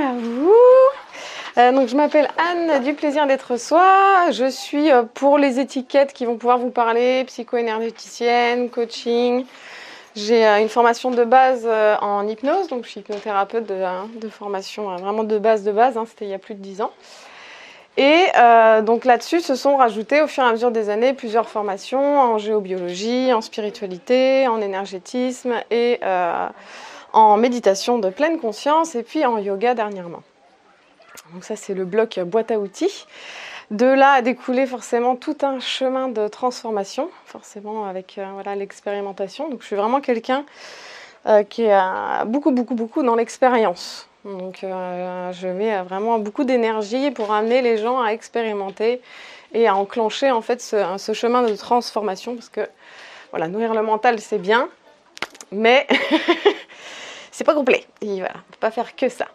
à vous. Donc je m'appelle Anne du plaisir d'être soi. Je suis pour les étiquettes qui vont pouvoir vous parler, psycho-énergéticienne, coaching. J'ai une formation de base en hypnose, donc je suis hypnothérapeute de formation vraiment de base, hein, c'était il y a plus de 10 ans. Et donc là-dessus se sont rajoutées au fur et à mesure des années plusieurs formations en géobiologie, en spiritualité, en énergétisme et en méditation de pleine conscience et puis en yoga dernièrement. Donc ça c'est le bloc boîte à outils. De là a découlé forcément tout un chemin de transformation, forcément avec voilà, l'expérimentation. Donc je suis vraiment quelqu'un qui est beaucoup dans l'expérience. Donc je mets vraiment beaucoup d'énergie pour amener les gens à expérimenter et à enclencher en fait ce chemin de transformation, parce que voilà, nourrir le mental c'est bien, mais c'est pas complet. Et voilà, on peut pas faire que ça.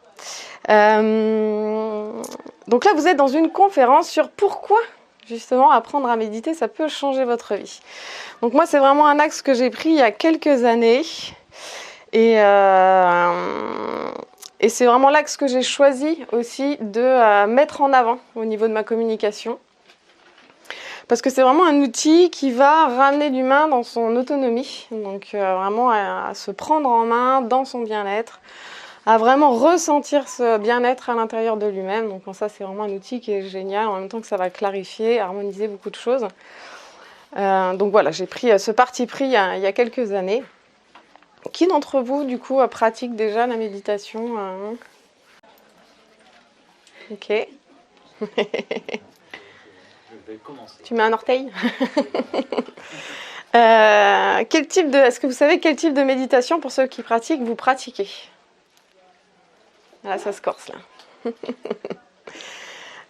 Donc là vous êtes dans une conférence sur pourquoi justement apprendre à méditer ça peut changer votre vie. Donc moi c'est vraiment un axe que j'ai pris il y a quelques années. Et c'est vraiment l'axe que j'ai choisi aussi de mettre en avant au niveau de ma communication. Parce que c'est vraiment un outil qui va ramener l'humain dans son autonomie, donc vraiment à se prendre en main dans son bien-être, à vraiment ressentir ce bien-être à l'intérieur de lui-même. Donc ça c'est vraiment un outil qui est génial, en même temps que ça va clarifier, harmoniser beaucoup de choses. Donc voilà, j'ai pris ce parti pris il y a quelques années. Qui d'entre vous, du coup, pratique déjà la méditation Ok. Je vais commencer. Tu mets un orteil Est-ce que vous savez quel type de méditation, pour ceux qui pratiquent, vous pratiquez? Là, ça se corse,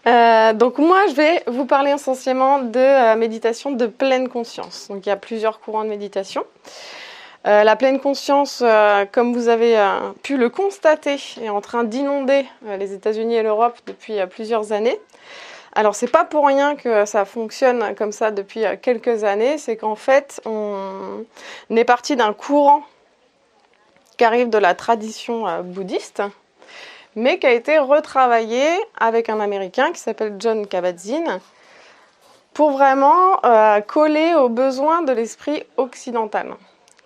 là. Donc moi, je vais vous parler essentiellement de méditation de pleine conscience. Donc il y a plusieurs courants de méditation. La pleine conscience, comme vous avez pu le constater, est en train d'inonder les États-Unis et l'Europe depuis plusieurs années. Alors c'est pas pour rien que ça fonctionne comme ça depuis quelques années, c'est qu'en fait on est parti d'un courant qui arrive de la tradition bouddhiste, mais qui a été retravaillé avec un Américain qui s'appelle Jon Kabat-Zinn pour vraiment coller aux besoins de l'esprit occidental,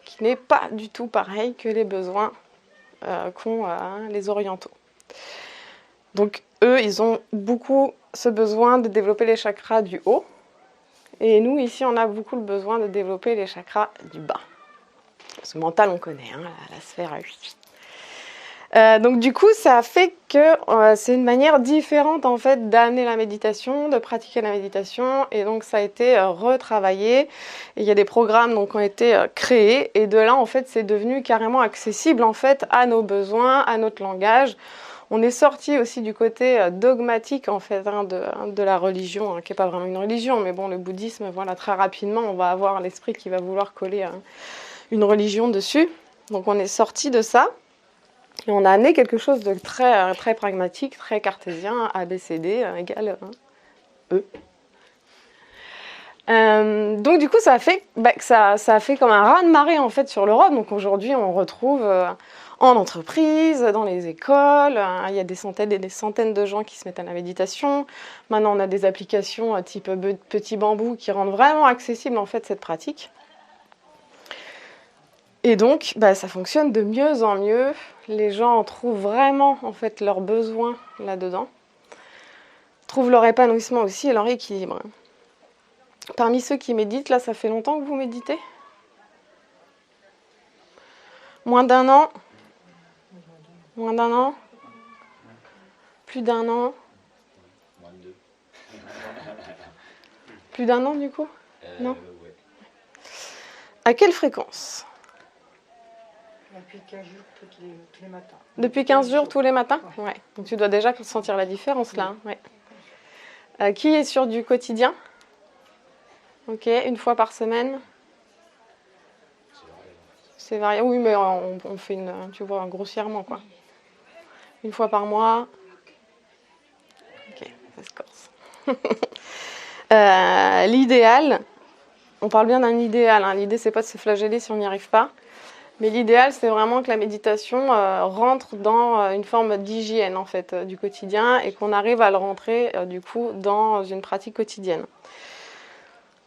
qui n'est pas du tout pareil que les besoins qu'ont les orientaux. Donc eux, ils ont beaucoup ce besoin de développer les chakras du haut, et nous, ici, on a beaucoup le besoin de développer les chakras du bas. Ce mental, on connaît, hein, la sphère 8. Donc du coup, ça fait que c'est une manière différente en fait d'amener la méditation, de pratiquer la méditation, et donc ça a été retravaillé. Et il y a des programmes donc qui ont été créés, et de là en fait c'est devenu carrément accessible en fait à nos besoins, à notre langage. On est sorti aussi du côté dogmatique en fait de la religion, qui n'est pas vraiment une religion, mais bon, le bouddhisme, voilà, très rapidement on va avoir l'esprit qui va vouloir coller une religion dessus. Donc on est sorti de ça. Et on a amené quelque chose de très pragmatique, très cartésien, ABCD égale E. Donc du coup, ça a fait ça a fait comme un raz-de-marée en fait sur l'Europe. Donc aujourd'hui, on retrouve en entreprise, dans les écoles, il y a des centaines et des centaines de gens qui se mettent à la méditation. Maintenant, on a des applications type Petit Bambou qui rendent vraiment accessible en fait cette pratique. Et donc, ça fonctionne de mieux en mieux. Les gens trouvent vraiment en fait leurs besoins là-dedans, trouvent leur épanouissement aussi et leur équilibre. Parmi ceux qui méditent, là, ça fait longtemps que vous méditez? Moins d'un an? Moins d'un an? Plus d'un an? Moins de 2. Plus d'un an du coup? Non? Ouais. À quelle fréquence? Depuis 15 jours tous les matins. Depuis 15 jours tous les matins? Ouais. Donc tu dois déjà sentir la différence là. Ouais. Qui est sur du quotidien? Ok, une fois par semaine? C'est variable. Oui, mais on fait tu vois, grossièrement quoi. Une fois par mois? Ok, ça se corse. L'idéal, on parle bien d'un idéal, hein. L'idée c'est pas de se flageller si on n'y arrive pas. Mais l'idéal, c'est vraiment que la méditation rentre dans une forme d'hygiène en fait du quotidien et qu'on arrive à le rentrer du coup dans une pratique quotidienne.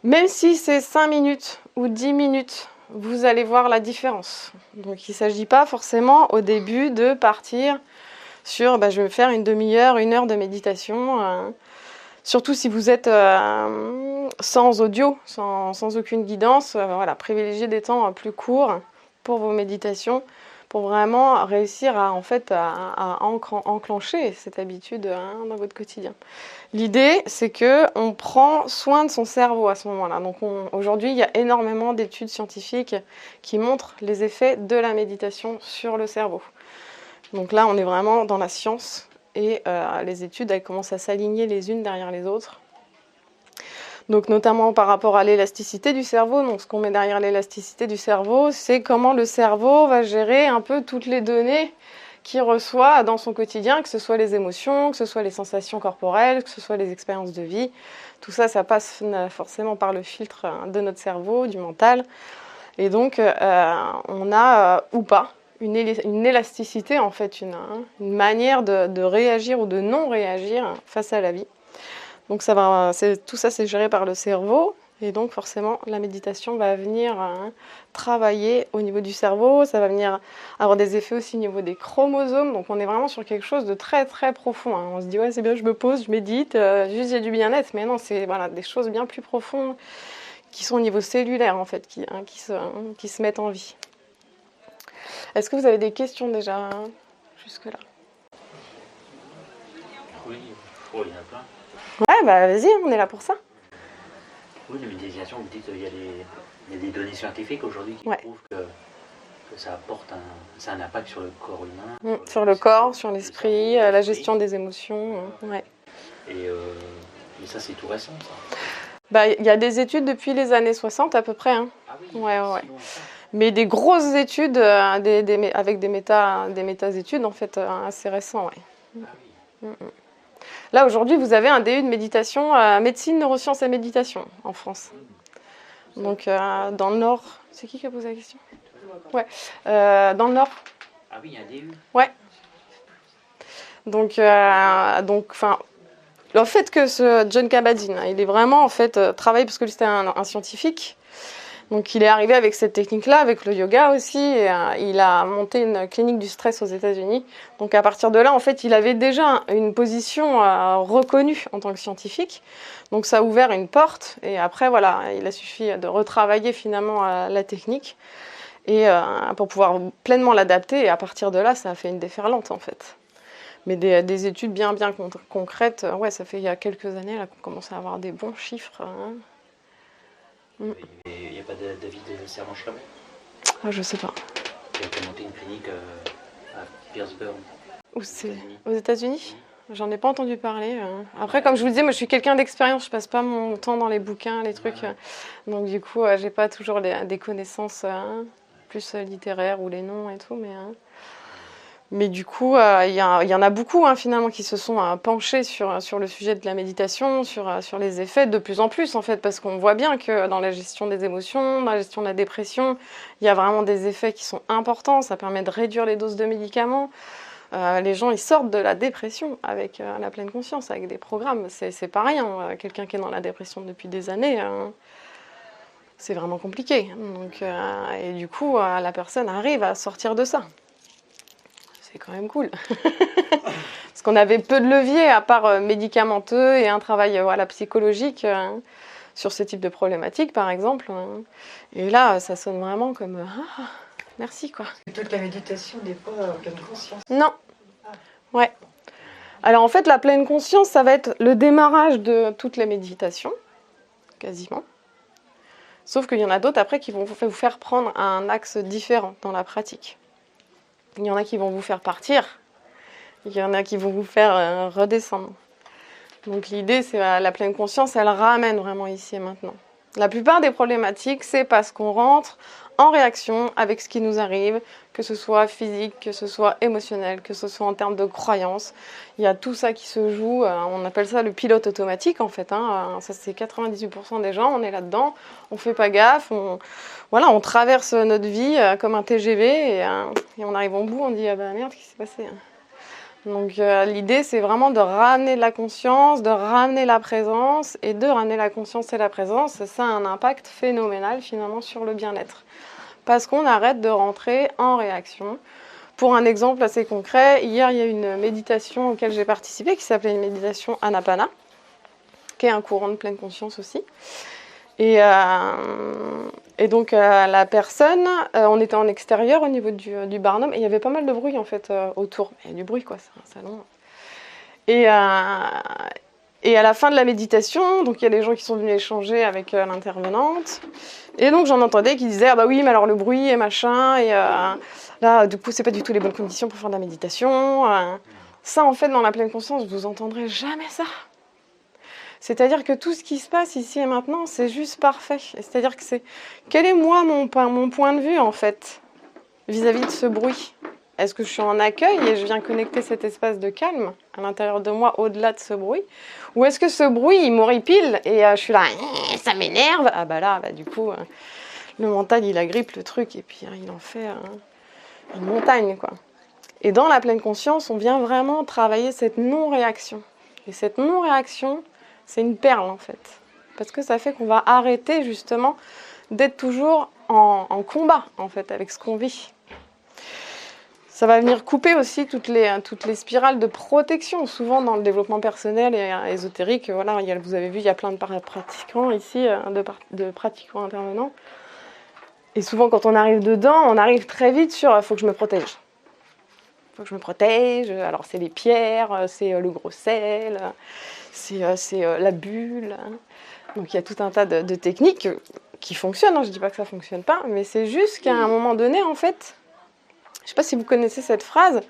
Même si c'est 5 minutes ou 10 minutes, vous allez voir la différence. Donc il ne s'agit pas forcément au début de partir sur je vais me faire une demi-heure, 1 heure de méditation. Surtout si vous êtes sans audio, sans aucune guidance, voilà, privilégiez des temps plus courts pour vos méditations, pour vraiment réussir à enclencher cette habitude dans votre quotidien. L'idée, c'est qu'on prend soin de son cerveau à ce moment-là. Donc aujourd'hui, il y a énormément d'études scientifiques qui montrent les effets de la méditation sur le cerveau. Donc là, on est vraiment dans la science et les études elles commencent à s'aligner les unes derrière les autres. Donc notamment par rapport à l'élasticité du cerveau. Donc ce qu'on met derrière l'élasticité du cerveau, c'est comment le cerveau va gérer un peu toutes les données qu'il reçoit dans son quotidien, que ce soit les émotions, que ce soit les sensations corporelles, que ce soit les expériences de vie. Tout ça, ça passe forcément par le filtre de notre cerveau, du mental. Et donc on a ou pas une élasticité, en fait, une manière de réagir ou de non réagir face à la vie. Donc tout ça, c'est géré par le cerveau. Et donc forcément, la méditation va venir travailler au niveau du cerveau. Ça va venir avoir des effets aussi au niveau des chromosomes. Donc on est vraiment sur quelque chose de très très profond. On se dit, ouais, c'est bien, je me pose, je médite, juste j'ai du bien-être. Mais non, c'est des choses bien plus profondes qui sont au niveau cellulaire, en fait, qui se mettent en vie. Est-ce que vous avez des questions déjà jusque-là? Oui, il y en a plein. Ouais, vas-y, on est là pour ça. Oui, la méditation, vous dites qu'il y a des données scientifiques aujourd'hui qui prouvent que ça apporte un impact sur le corps humain. Sur le corps, sur l'esprit, la gestion des émotions. Ouais. Mais ça, c'est tout récent, ça. Il y a des études depuis les années 60 à peu près. Hein. Ah oui, ouais. Mais des grosses études avec des méta-études en fait assez récents. Ouais. Ah oui. Là aujourd'hui, vous avez un DU de méditation, médecine, neurosciences et méditation en France. Donc dans le Nord, c'est qui a posé la question? Ouais. Dans le Nord. Ah oui, il y a un DU. Ouais. Donc le fait que ce John Kabat-Zinn, il est vraiment en fait travaillé parce que lui c'était un scientifique. Donc il est arrivé avec cette technique-là, avec le yoga aussi, et il a monté une clinique du stress aux États-Unis. Donc à partir de là, en fait, il avait déjà une position reconnue en tant que scientifique. Donc ça a ouvert une porte, et après voilà, il a suffi de retravailler finalement la technique et pour pouvoir pleinement l'adapter. Et à partir de là, ça a fait une déferlante en fait. Mais des études bien concrètes, ouais, ça fait il y a quelques années là qu'on commence à avoir des bons chiffres. Il n'y a pas David Servan-Schreiber? Je sais pas. Il a monté une clinique à Pittsburgh. Où c'est? Aux États-Unis? J'en ai pas entendu parler. Après, comme je vous disais, moi je suis quelqu'un d'expérience, je passe pas mon temps dans les bouquins, les trucs. Donc du coup, j'ai pas toujours des connaissances plus littéraires ou les noms et tout, mais du coup, il y en a beaucoup finalement qui se sont penchés sur le sujet de la méditation, sur les effets de plus en plus en fait, parce qu'on voit bien que dans la gestion des émotions, dans la gestion de la dépression, il y a vraiment des effets qui sont importants. Ça permet de réduire les doses de médicaments. Les gens ils sortent de la dépression avec la pleine conscience, avec des programmes. C'est pas rien. Quelqu'un qui est dans la dépression depuis des années, c'est vraiment compliqué. Donc, et du coup, la personne arrive à sortir de ça. C'est quand même cool. Parce qu'on avait peu de leviers à part médicamenteux et un travail psychologique sur ce type de problématique, par exemple. Et là, ça sonne vraiment comme merci quoi. Toute la méditation n'est pas en pleine conscience. Non. Ouais. Alors en fait, la pleine conscience, ça va être le démarrage de toutes les méditations, quasiment. Sauf qu'il y en a d'autres après qui vont vous faire prendre un axe différent dans la pratique. Il y en a qui vont vous faire partir, il y en a qui vont vous faire redescendre. Donc l'idée, c'est la pleine conscience, elle ramène vraiment ici et maintenant. La plupart des problématiques, c'est parce qu'on rentre en réaction avec ce qui nous arrive, que ce soit physique, que ce soit émotionnel, que ce soit en termes de croyances. Il y a tout ça qui se joue, on appelle ça le pilote automatique en fait. Ça c'est 98% des gens, on est là-dedans, on fait pas gaffe, on traverse notre vie comme un TGV et on arrive au bout, on dit ah bah merde, qu'est-ce qui s'est passé ? Donc l'idée c'est vraiment de ramener de la conscience, de ramener la présence, et de ramener la conscience et la présence, ça a un impact phénoménal finalement sur le bien-être. Parce qu'on arrête de rentrer en réaction. Pour un exemple assez concret, hier il y a une méditation auquel j'ai participé qui s'appelait une méditation Anapana, qui est un courant de pleine conscience aussi. Et donc la personne, on était en extérieur au niveau du Barnum, et il y avait pas mal de bruit en fait autour. Il y a du bruit quoi, c'est un salon. Et à la fin de la méditation, donc il y a des gens qui sont venus échanger avec l'intervenante. Et donc j'en entendais qui disaient ah bah oui mais alors le bruit et machin, et là du coup c'est pas du tout les bonnes conditions pour faire de la méditation. Ça en fait dans la pleine conscience vous entendrez jamais ça. C'est-à-dire que tout ce qui se passe ici et maintenant, c'est juste parfait. C'est-à-dire que quel est moi mon point de vue en fait vis-à-vis de ce bruit ? Est-ce que je suis en accueil et je viens connecter cet espace de calme à l'intérieur de moi au-delà de ce bruit ? Ou est-ce que ce bruit il m'horripile et je suis là, ça m'énerve ? Ah bah là, du coup, le mental il agrippe le truc et puis il en fait une montagne quoi. Et dans la pleine conscience, on vient vraiment travailler cette non-réaction. Et cette non-réaction, c'est une perle en fait, parce que ça fait qu'on va arrêter justement d'être toujours en combat en fait avec ce qu'on vit. Ça va venir couper aussi toutes les spirales de protection. Souvent dans le développement personnel et ésotérique, voilà, vous avez vu, il y a plein de pratiquants ici, de pratiquants intervenants. Et souvent quand on arrive dedans, on arrive très vite sur faut que je me protège. Faut que je me protège. Alors c'est les pierres, c'est le gros sel. C'est la bulle. Donc il y a tout un tas de techniques qui fonctionnent. Je ne dis pas que ça ne fonctionne pas, mais c'est juste qu'à un moment donné, en fait, je ne sais pas si vous connaissez cette phrase,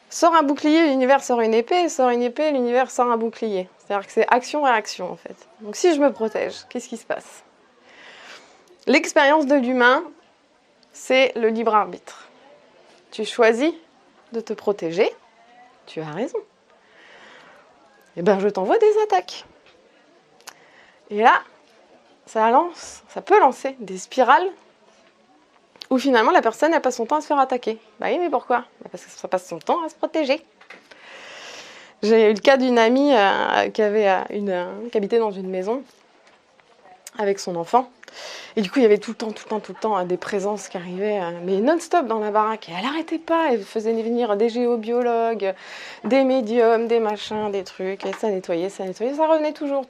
sort un bouclier, l'univers sort une épée, sort une épée, l'univers sort un bouclier. C'est-à-dire que c'est action-réaction, en fait. Donc si je me protège, qu'est-ce qui se passe ? L'expérience de l'humain, c'est le libre arbitre. Tu choisis de te protéger, tu as raison. Eh bien, je t'envoie des attaques. Et là, ça peut lancer des spirales où finalement la personne elle passe son temps à se faire attaquer. Bah oui, mais pourquoi ? Parce que ça passe son temps à se protéger. J'ai eu le cas d'une amie qui habitait dans une maison avec son enfant. Et du coup, il y avait tout le temps des présences qui arrivaient, mais non-stop dans la baraque. Et elle n'arrêtait pas, elle faisait venir des géobiologues, des médiums, des machins, des trucs, et ça nettoyait, ça revenait toujours.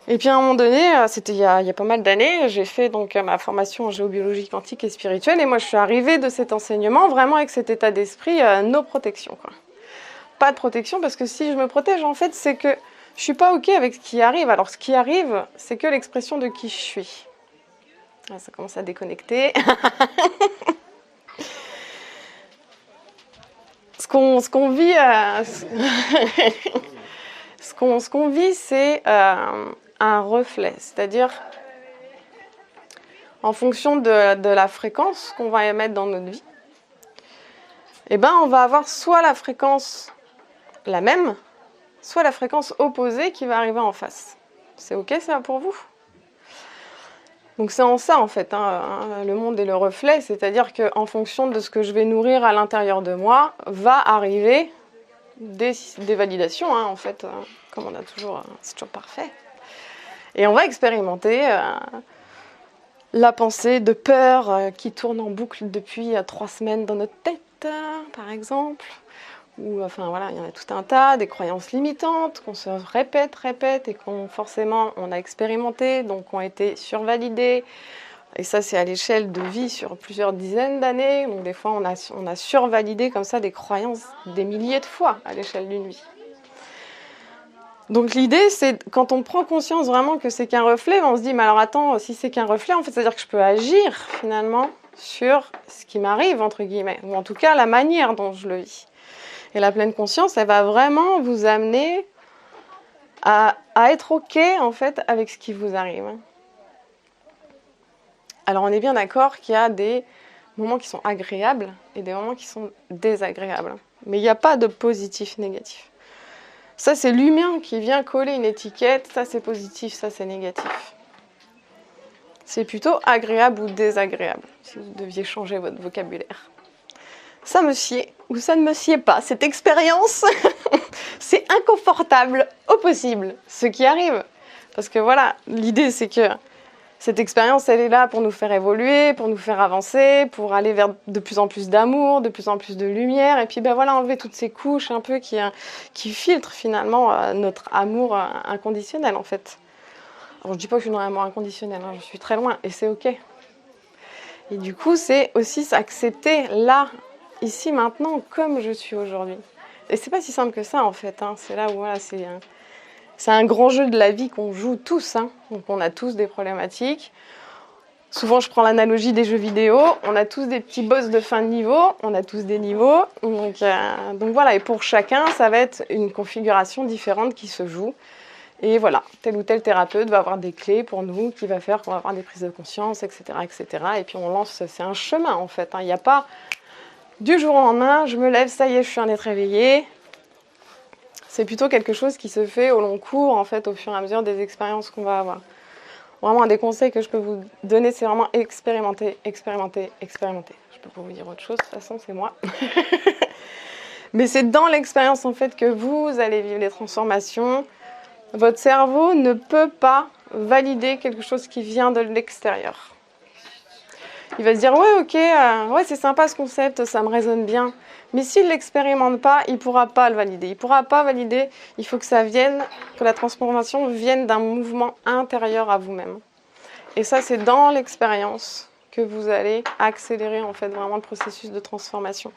Et puis à un moment donné, c'était il y a pas mal d'années, j'ai fait donc ma formation en géobiologie quantique et spirituelle, et moi je suis arrivée de cet enseignement vraiment avec cet état d'esprit, no protection, quoi. Pas de protection, parce que si je me protège, en fait, c'est que je suis pas OK avec ce qui arrive. Alors, ce qui arrive, c'est que l'expression de qui je suis. Ah, ça commence à déconnecter. Ce qu'on vit, ce qu'on vit, c'est un reflet. C'est-à-dire, en fonction de la fréquence qu'on va émettre dans notre vie, eh ben, on va avoir soit la fréquence la même, soit la fréquence opposée qui va arriver en face. C'est OK ça pour vous ? Donc c'est en ça en fait, le monde est le reflet, c'est-à-dire qu'en fonction de ce que je vais nourrir à l'intérieur de moi, va arriver des validations, en fait, comme on a toujours, c'est toujours parfait. Et on va expérimenter la pensée de peur qui tourne en boucle depuis 3 semaines dans notre tête, par exemple. Ou enfin voilà, il y en a tout un tas, des croyances limitantes qu'on se répète et qu'on forcément on a expérimenté, donc ont été survalidées. Et ça c'est à l'échelle de vie sur plusieurs dizaines d'années. Donc des fois on a survalidé comme ça des croyances des milliers de fois à l'échelle d'une vie. Donc l'idée c'est quand on prend conscience vraiment que c'est qu'un reflet, on se dit mais alors attends, si c'est qu'un reflet, en fait c'est-à-dire que je peux agir finalement sur ce qui m'arrive entre guillemets, ou en tout cas la manière dont je le vis. Et la pleine conscience, elle va vraiment vous amener à être OK, en fait, avec ce qui vous arrive. Alors on est bien d'accord qu'il y a des moments qui sont agréables et des moments qui sont désagréables. Mais il n'y a pas de positif, négatif. Ça, c'est l'humain qui vient coller une étiquette, ça c'est positif, ça c'est négatif. C'est plutôt agréable ou désagréable, si vous deviez changer votre vocabulaire. Ça me sied ou ça ne me sied pas. Cette expérience, c'est inconfortable au possible, ce qui arrive. Parce que voilà, l'idée c'est que cette expérience, elle est là pour nous faire évoluer, pour nous faire avancer, pour aller vers de plus en plus d'amour, de plus en plus de lumière, et puis ben voilà, enlever toutes ces couches un peu qui filtrent finalement notre amour inconditionnel en fait. Alors je dis pas que je suis dans l'amour inconditionnel, hein, je suis très loin, et c'est ok. Et du coup, c'est aussi s'accepter là, ici, maintenant, comme je suis aujourd'hui. Et c'est pas si simple que ça en fait, hein. C'est là où voilà, c'est un grand jeu de la vie qu'on joue tous, hein. Donc on a tous des problématiques. Souvent je prends l'analogie des jeux vidéo, on a tous des petits boss de fin de niveau, on a tous des niveaux. Donc voilà, et pour chacun, ça va être une configuration différente qui se joue. Et voilà, tel ou tel thérapeute va avoir des clés pour nous, qui va faire qu'on va avoir des prises de conscience, etc., etc. Et puis on lance, c'est un chemin en fait, hein. Il n'y a pas du jour au lendemain, je me lève, ça y est, je suis un être éveillé. C'est plutôt quelque chose qui se fait au long cours, en fait, au fur et à mesure des expériences qu'on va avoir. Vraiment, un des conseils que je peux vous donner, c'est vraiment expérimenter, expérimenter, expérimenter. Je peux pas vous dire autre chose, de toute façon, c'est moi. Mais c'est dans l'expérience, en fait, que vous allez vivre les transformations. Votre cerveau ne peut pas valider quelque chose qui vient de l'extérieur. Il va se dire, ouais, ok, ouais, c'est sympa ce concept, ça me résonne bien. Mais s'il ne l'expérimente pas, il ne pourra pas le valider. Il ne pourra pas valider, il faut que ça vienne, que la transformation vienne d'un mouvement intérieur à vous-même. Et ça, c'est dans l'expérience que vous allez accélérer en fait vraiment le processus de transformation.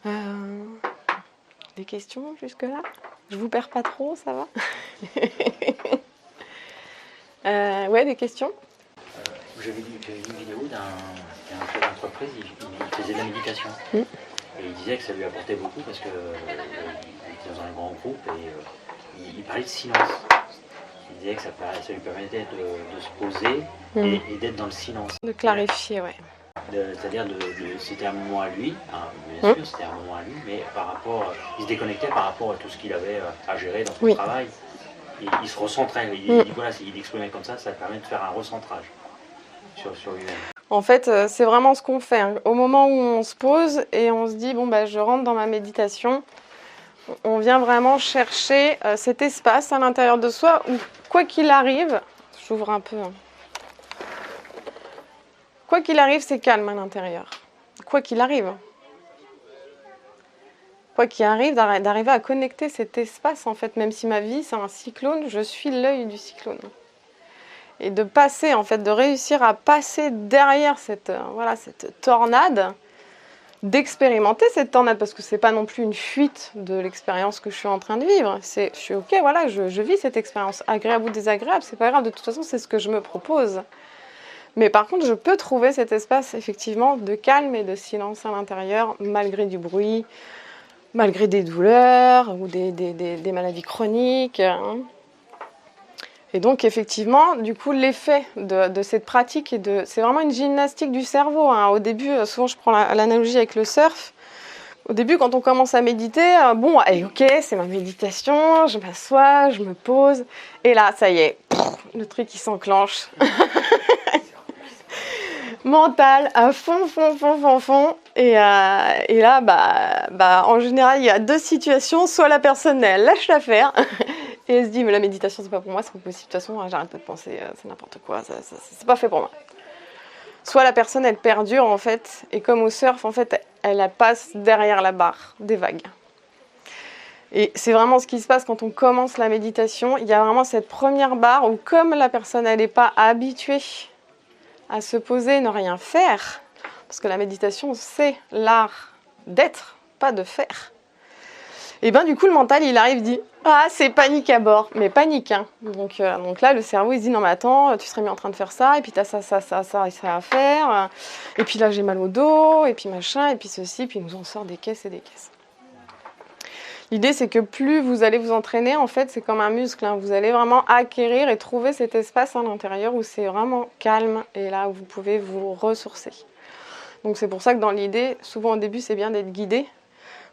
Des questions jusque-là? Je vous perds pas trop, ça va? Ouais, des questions? J'avais vu une vidéo d'un chef d'entreprise, il faisait de la méditation. Et il disait que ça lui apportait beaucoup parce qu'il était dans un grand groupe et il parlait de silence. Il disait que ça lui permettait de se poser et d'être dans le silence. De clarifier, ouais. C'est-à-dire, c'était un moment à lui, hein, bien sûr, c'était un moment à lui, mais il se déconnectait par rapport à tout ce qu'il avait à gérer dans son travail. Et il se recentrait. Il exprimait comme ça permet de faire un recentrage sur lui-même. En fait, c'est vraiment ce qu'on fait. Hein. Au moment où on se pose et on se dit, bon, bah, je rentre dans ma méditation, on vient vraiment chercher cet espace à l'intérieur de soi où, quoi qu'il arrive, j'ouvre un peu, hein. Quoi qu'il arrive, c'est calme à l'intérieur. Quoi qu'il arrive. Quoi qu'il arrive, d'arriver à connecter cet espace, en fait, même si ma vie, c'est un cyclone, je suis l'œil du cyclone. Et de passer, en fait, de réussir à passer derrière cette tornade, d'expérimenter cette tornade, parce que c'est pas non plus une fuite de l'expérience que je suis en train de vivre. Je suis ok, voilà, je vis cette expérience, agréable ou désagréable, c'est pas grave, de toute façon, c'est ce que je me propose. Mais par contre, je peux trouver cet espace, effectivement, de calme et de silence à l'intérieur, malgré du bruit, malgré des douleurs ou des maladies chroniques. Hein. Et donc, effectivement, du coup, l'effet de cette pratique, c'est vraiment une gymnastique du cerveau. Hein. Au début, souvent, je prends l'analogie avec le surf. Au début, quand on commence à méditer, bon, allez, ok, c'est ma méditation, je m'assois, je me pose. Et là, ça y est, le truc, il s'enclenche. Mental à fond. Et là, en général, il y a deux situations. Soit la personne, elle lâche l'affaire et elle se dit, mais la méditation, c'est pas pour moi, c'est pas possible. De toute façon, j'arrête pas de penser, c'est n'importe quoi, c'est pas fait pour moi. Soit la personne, elle perdure, en fait, et comme au surf, en fait, elle passe derrière la barre des vagues. Et c'est vraiment ce qui se passe quand on commence la méditation. Il y a vraiment cette première barre où, comme la personne, elle n'est pas habituée à se poser, ne rien faire, parce que la méditation, c'est l'art d'être, pas de faire. Et bien du coup, le mental, il arrive, il dit « Ah, c'est panique à bord », mais panique, hein. Donc là, le cerveau, il se dit « Non mais attends, tu serais mis en train de faire ça, et puis t'as ça à faire, et puis là, j'ai mal au dos, et puis machin, et puis ceci », puis il nous en sort des caisses et des caisses. L'idée, c'est que plus vous allez vous entraîner, en fait, c'est comme un muscle, hein. Vous allez vraiment acquérir et trouver cet espace à l'intérieur où c'est vraiment calme et là où vous pouvez vous ressourcer. Donc c'est pour ça que dans l'idée, souvent au début, c'est bien d'être guidé.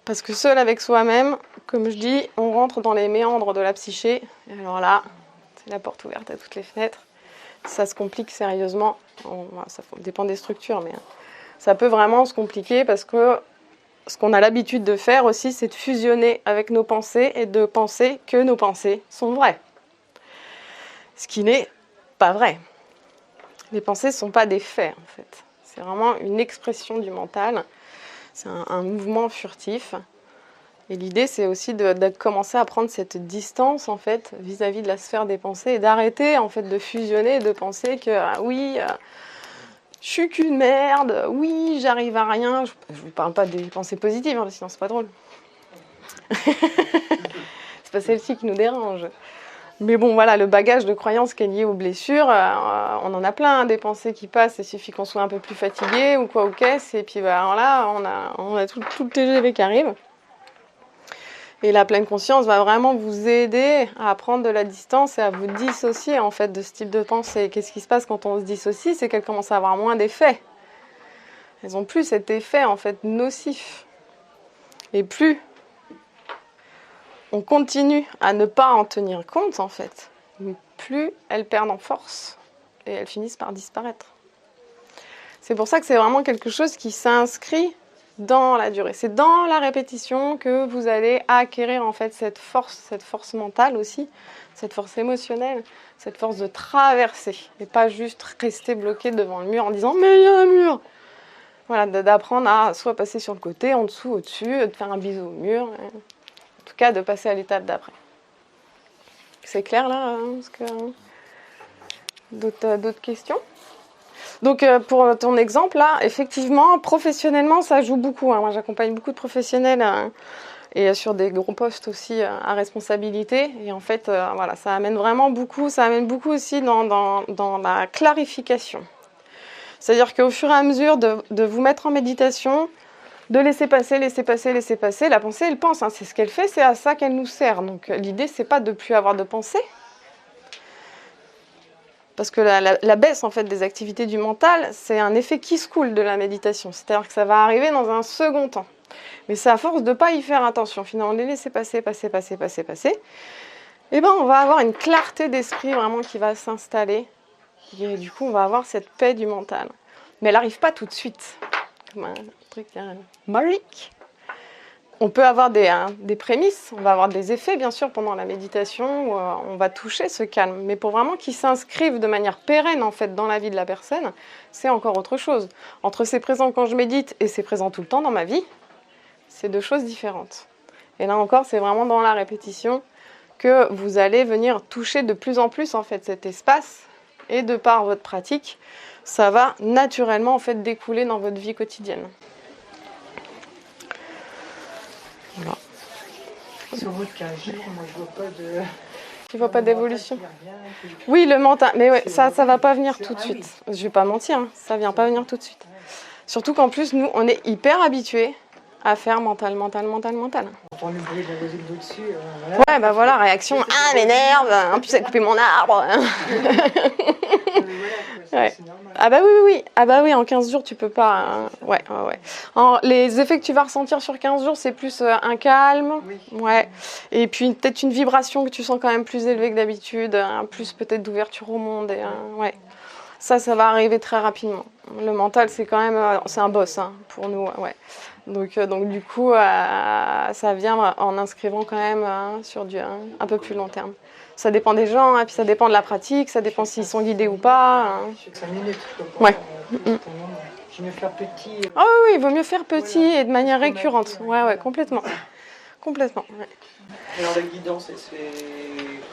Parce que seul avec soi-même, comme je dis, on rentre dans les méandres de la psyché. Et alors là, c'est la porte ouverte à toutes les fenêtres. Ça se complique sérieusement. Ça dépend des structures, mais ça peut vraiment se compliquer parce que ce qu'on a l'habitude de faire aussi, c'est de fusionner avec nos pensées et de penser que nos pensées sont vraies. Ce qui n'est pas vrai. Les pensées ne sont pas des faits, en fait. C'est vraiment une expression du mental. C'est un mouvement furtif. Et l'idée, c'est aussi de commencer à prendre cette distance, en fait, vis-à-vis de la sphère des pensées et d'arrêter, en fait, de fusionner et de penser que, oui, je suis qu'une merde, oui, j'arrive à rien. Je ne vous parle pas des pensées positives, hein, sinon c'est pas drôle. C'est pas celle-ci qui nous dérange. Mais bon, voilà, le bagage de croyances qui est lié aux blessures, on en a plein, hein, des pensées qui passent, il suffit qu'on soit un peu plus fatigué ou quoi ou qu'est-ce, et puis bah, alors là, on a tout le TGV qui arrive. Et la pleine conscience va vraiment vous aider à prendre de la distance et à vous dissocier en fait de ce type de pensée. Qu'est-ce qui se passe quand on se dissocie? C'est qu'elles commencent à avoir moins d'effets. Elles n'ont plus cet effet en fait nocif. Et plus on continue à ne pas en tenir compte en fait, plus elles perdent en force et elles finissent par disparaître. C'est pour ça que c'est vraiment quelque chose qui s'inscrit dans la durée. C'est dans la répétition que vous allez acquérir en fait cette force mentale aussi, cette force émotionnelle, cette force de traverser et pas juste rester bloqué devant le mur en disant mais il y a un mur. Voilà, d'apprendre à soit passer sur le côté, en dessous, au-dessus, de faire un bisou au mur, en tout cas de passer à l'étape d'après. C'est clair là, hein, d'autres questions? Donc pour ton exemple là, effectivement, professionnellement, ça joue beaucoup. Hein. Moi, j'accompagne beaucoup de professionnels et sur des gros postes aussi à responsabilité. Et en fait, voilà, ça amène vraiment beaucoup. Ça amène beaucoup aussi dans la clarification. C'est-à-dire qu'au fur et à mesure de vous mettre en méditation, de laisser passer, la pensée, elle pense. Hein. C'est ce qu'elle fait, c'est à ça qu'elle nous sert. Donc l'idée, c'est pas de plus avoir de pensée. Parce que la baisse en fait, des activités du mental, c'est un effet qui se coule de la méditation. C'est-à-dire que ça va arriver dans un second temps. Mais c'est à force de ne pas y faire attention. Finalement, les laisser passer. Et ben, on va avoir une clarté d'esprit vraiment qui va s'installer. Et du coup, on va avoir cette paix du mental. Mais elle n'arrive pas tout de suite. Comme un truc magique. On peut avoir des prémices, on va avoir des effets bien sûr pendant la méditation, où on va toucher ce calme. Mais pour vraiment qu'il s'inscrive de manière pérenne en fait dans la vie de la personne, c'est encore autre chose. Entre c'est présent quand je médite et c'est présent tout le temps dans ma vie, c'est deux choses différentes. Et là encore, c'est vraiment dans la répétition que vous allez venir toucher de plus en plus en fait cet espace et de par votre pratique, ça va naturellement en fait découler dans votre vie quotidienne. Voilà. Sur votre 15 jours, moi je vois pas de... Tu vois pas d'évolution? Oui, le mental, mais ouais, ça va pas venir tout de suite. Je vais pas mentir, hein, ça vient pas venir tout de suite. Surtout qu'en plus, nous, on est hyper habitués à faire mental. On entend le bruit de la musique d'au-dessus. Voilà. Ouais, bah voilà, réaction, ah, m'énerve, en plus, elle a coupé mon arbre. Ouais. Ah bah oui. Ah bah oui, en 15 jours, tu peux pas... Hein. Ouais. Les effets que tu vas ressentir sur 15 jours, c'est plus un calme. Oui. Ouais. Et puis peut-être une vibration que tu sens quand même plus élevée que d'habitude, plus peut-être d'ouverture au monde. Et, ouais. Ça va arriver très rapidement. Le mental, c'est quand même... c'est un boss hein, pour nous. Ouais. Donc du coup, ça vient en inscrivant quand même sur un peu plus long terme. Ça dépend des gens, et puis ça dépend de la pratique, ça dépend s'ils sont guidés ou pas. Je fais que 5 minutes. Ouais. Je vais faire petit. Ah oui, il vaut mieux faire petit et de manière récurrente. Ouais, complètement. Complètement. Ouais. Alors la guidance, elle se fait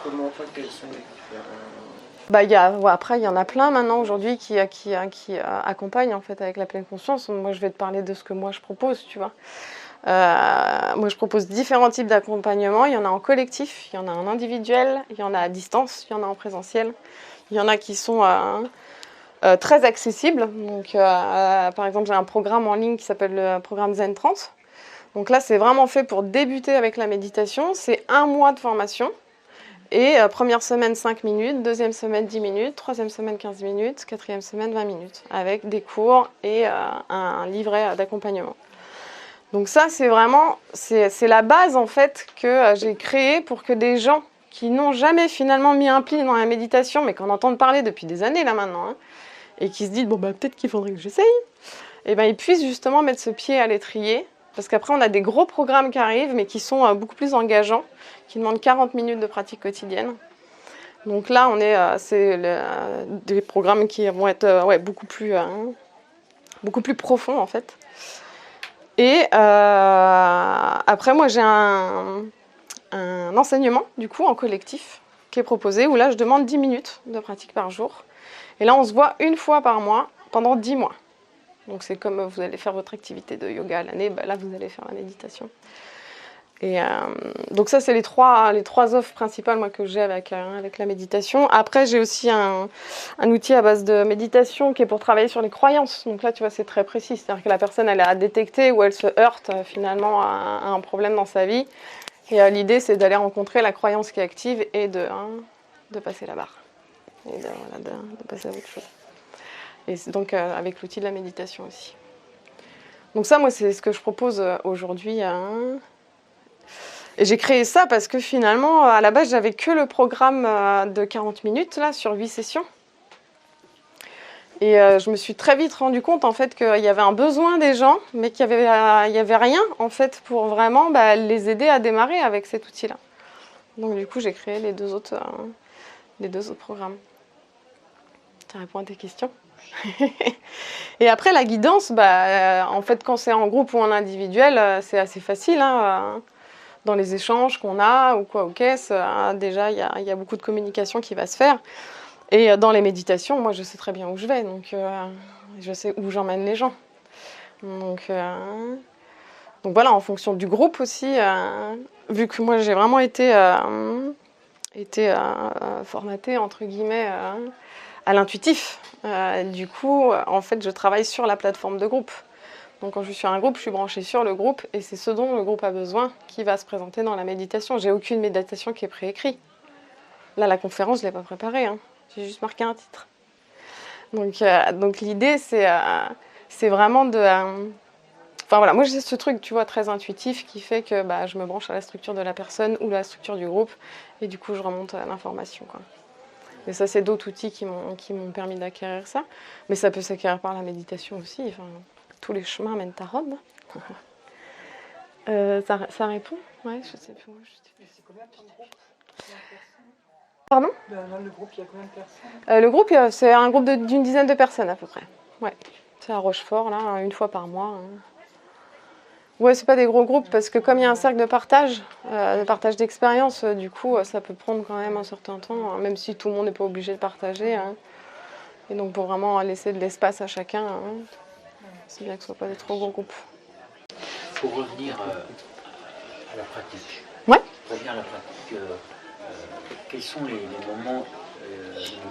comment? Enfin, quels sont les après, il y en a plein maintenant aujourd'hui qui accompagnent en fait avec la pleine conscience. Moi, je vais te parler de ce que moi je propose, tu vois. Moi, je propose différents types d'accompagnement. Il y en a en collectif, il y en a en individuel, il y en a à distance, il y en a en présentiel. Il y en a qui sont très accessibles. Donc, par exemple, j'ai un programme en ligne qui s'appelle le programme Zen 30. Donc là, c'est vraiment fait pour débuter avec la méditation. C'est 1 mois de formation. Et première semaine, 5 minutes. Deuxième semaine, 10 minutes. Troisième semaine, 15 minutes. Quatrième semaine, 20 minutes. Avec des cours et un livret d'accompagnement. Donc ça, c'est vraiment, c'est la base en fait que j'ai créée pour que des gens qui n'ont jamais finalement mis un pied dans la méditation, mais qu'on entend parler depuis des années là maintenant, hein, et qui se disent, bon bah peut-être qu'il faudrait que j'essaye, et ben ils puissent justement mettre ce pied à l'étrier, parce qu'après on a des gros programmes qui arrivent, mais qui sont beaucoup plus engageants, qui demandent 40 minutes de pratique quotidienne. Donc là, c'est des programmes qui vont être beaucoup plus profonds en fait. Et après, moi, j'ai un enseignement, du coup, en collectif, qui est proposé, où là, je demande 10 minutes de pratique par jour. Et là, on se voit 1 fois par mois, pendant 10 mois. Donc, c'est comme vous allez faire votre activité de yoga à l'année, bah, là, vous allez faire la méditation. Et donc ça, c'est les trois offres principales moi, que j'ai avec la méditation. Après, j'ai aussi un outil à base de méditation qui est pour travailler sur les croyances. Donc là, tu vois, c'est très précis. C'est-à-dire que la personne, elle a détecté ou elle se heurte finalement à un problème dans sa vie. Et l'idée, c'est d'aller rencontrer la croyance qui est active et de passer la barre. Et de passer à autre chose. Et donc avec l'outil de la méditation aussi. Donc ça, moi, c'est ce que je propose aujourd'hui. Et j'ai créé ça parce que finalement, à la base, j'avais que le programme de 40 minutes là, sur 8 sessions. Et je me suis très vite rendu compte en fait qu'il y avait un besoin des gens, mais qu'il n'y avait rien en fait pour vraiment les aider à démarrer avec cet outil-là. Donc du coup, j'ai créé les deux autres programmes. Ça répond à tes questions. Et après, la guidance, en fait, quand c'est en groupe ou en individuel, c'est assez facile. Dans les échanges qu'on a ou quoi aux caisses, déjà il y a beaucoup de communication qui va se faire. Et dans les méditations, moi je sais très bien où je vais, donc je sais où j'emmène les gens. Donc voilà, en fonction du groupe aussi, vu que moi j'ai vraiment été formatée entre guillemets à l'intuitif. Du coup, en fait, je travaille sur la plateforme de groupe. Donc quand je suis un groupe, je suis branchée sur le groupe et c'est ce dont le groupe a besoin qui va se présenter dans la méditation. J'ai aucune méditation qui est préécrite. Là, la conférence, je ne l'ai pas préparée. J'ai juste marqué un titre. Donc l'idée, c'est vraiment de... Enfin voilà, moi j'ai ce truc, tu vois, très intuitif qui fait que je me branche à la structure de la personne ou la structure du groupe et du coup je remonte à l'information, quoi. Et ça, c'est d'autres outils qui m'ont permis d'acquérir ça. Mais ça peut s'acquérir par la méditation aussi. Enfin, tous les chemins mènent à Rome. Ça répond? Ouais, je sais plus. C'est combien ton groupe? Pardon? Dans le groupe, il y a combien de personnes? Le groupe, c'est un groupe d'une dizaine de personnes à peu près. Ouais. C'est à Rochefort, là, 1 fois par mois. Ouais, c'est pas des gros groupes parce que comme il y a un cercle de partage d'expérience, du coup, ça peut prendre quand même un certain temps, même si tout le monde n'est pas obligé de partager. Et donc, pour vraiment laisser de l'espace à chacun, c'est bien que ce ne soit pas des trop gros groupes. Pour revenir à la pratique. Ouais. Quels sont les moments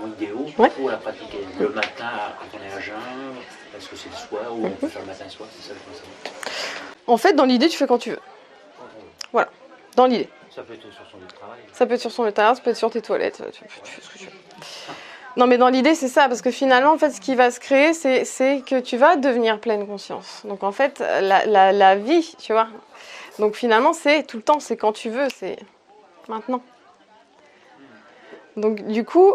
idéaux Ouais. pour la pratiquer? Le matin, quand on est à jeun, est-ce que c'est le soir ou on peut faire le matin et le soir? C'est ça que je veux savoir. En fait, dans l'idée, tu fais quand tu veux. Voilà, dans l'idée. Ça peut être sur son lieu de travail. Ça peut être sur son lieu de travail, ça peut être sur tes toilettes, tu fais ce que tu veux. Non, mais dans l'idée, c'est ça, parce que finalement, en fait, ce qui va se créer, c'est que tu vas devenir pleine conscience. Donc, en fait, la vie, tu vois. Donc, finalement, c'est tout le temps, c'est quand tu veux, c'est maintenant. Donc, du coup,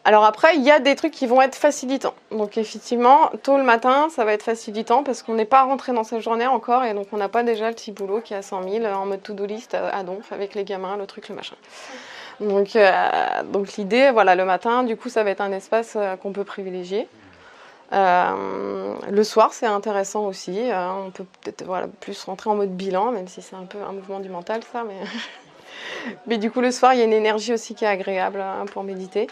alors après, il y a des trucs qui vont être facilitants. Donc, effectivement, tôt le matin, ça va être facilitant parce qu'on n'est pas rentré dans sa journée encore et donc on n'a pas déjà le petit boulot qui est à 100 000 en mode to-do list à donf avec les gamins, le truc, le machin. Donc l'idée, voilà, le matin, du coup, ça va être un espace qu'on peut privilégier. Le soir, c'est intéressant aussi. On peut peut-être plus rentrer en mode bilan, même si c'est un peu un mouvement du mental, ça. Mais du coup, le soir, il y a une énergie aussi qui est agréable pour méditer.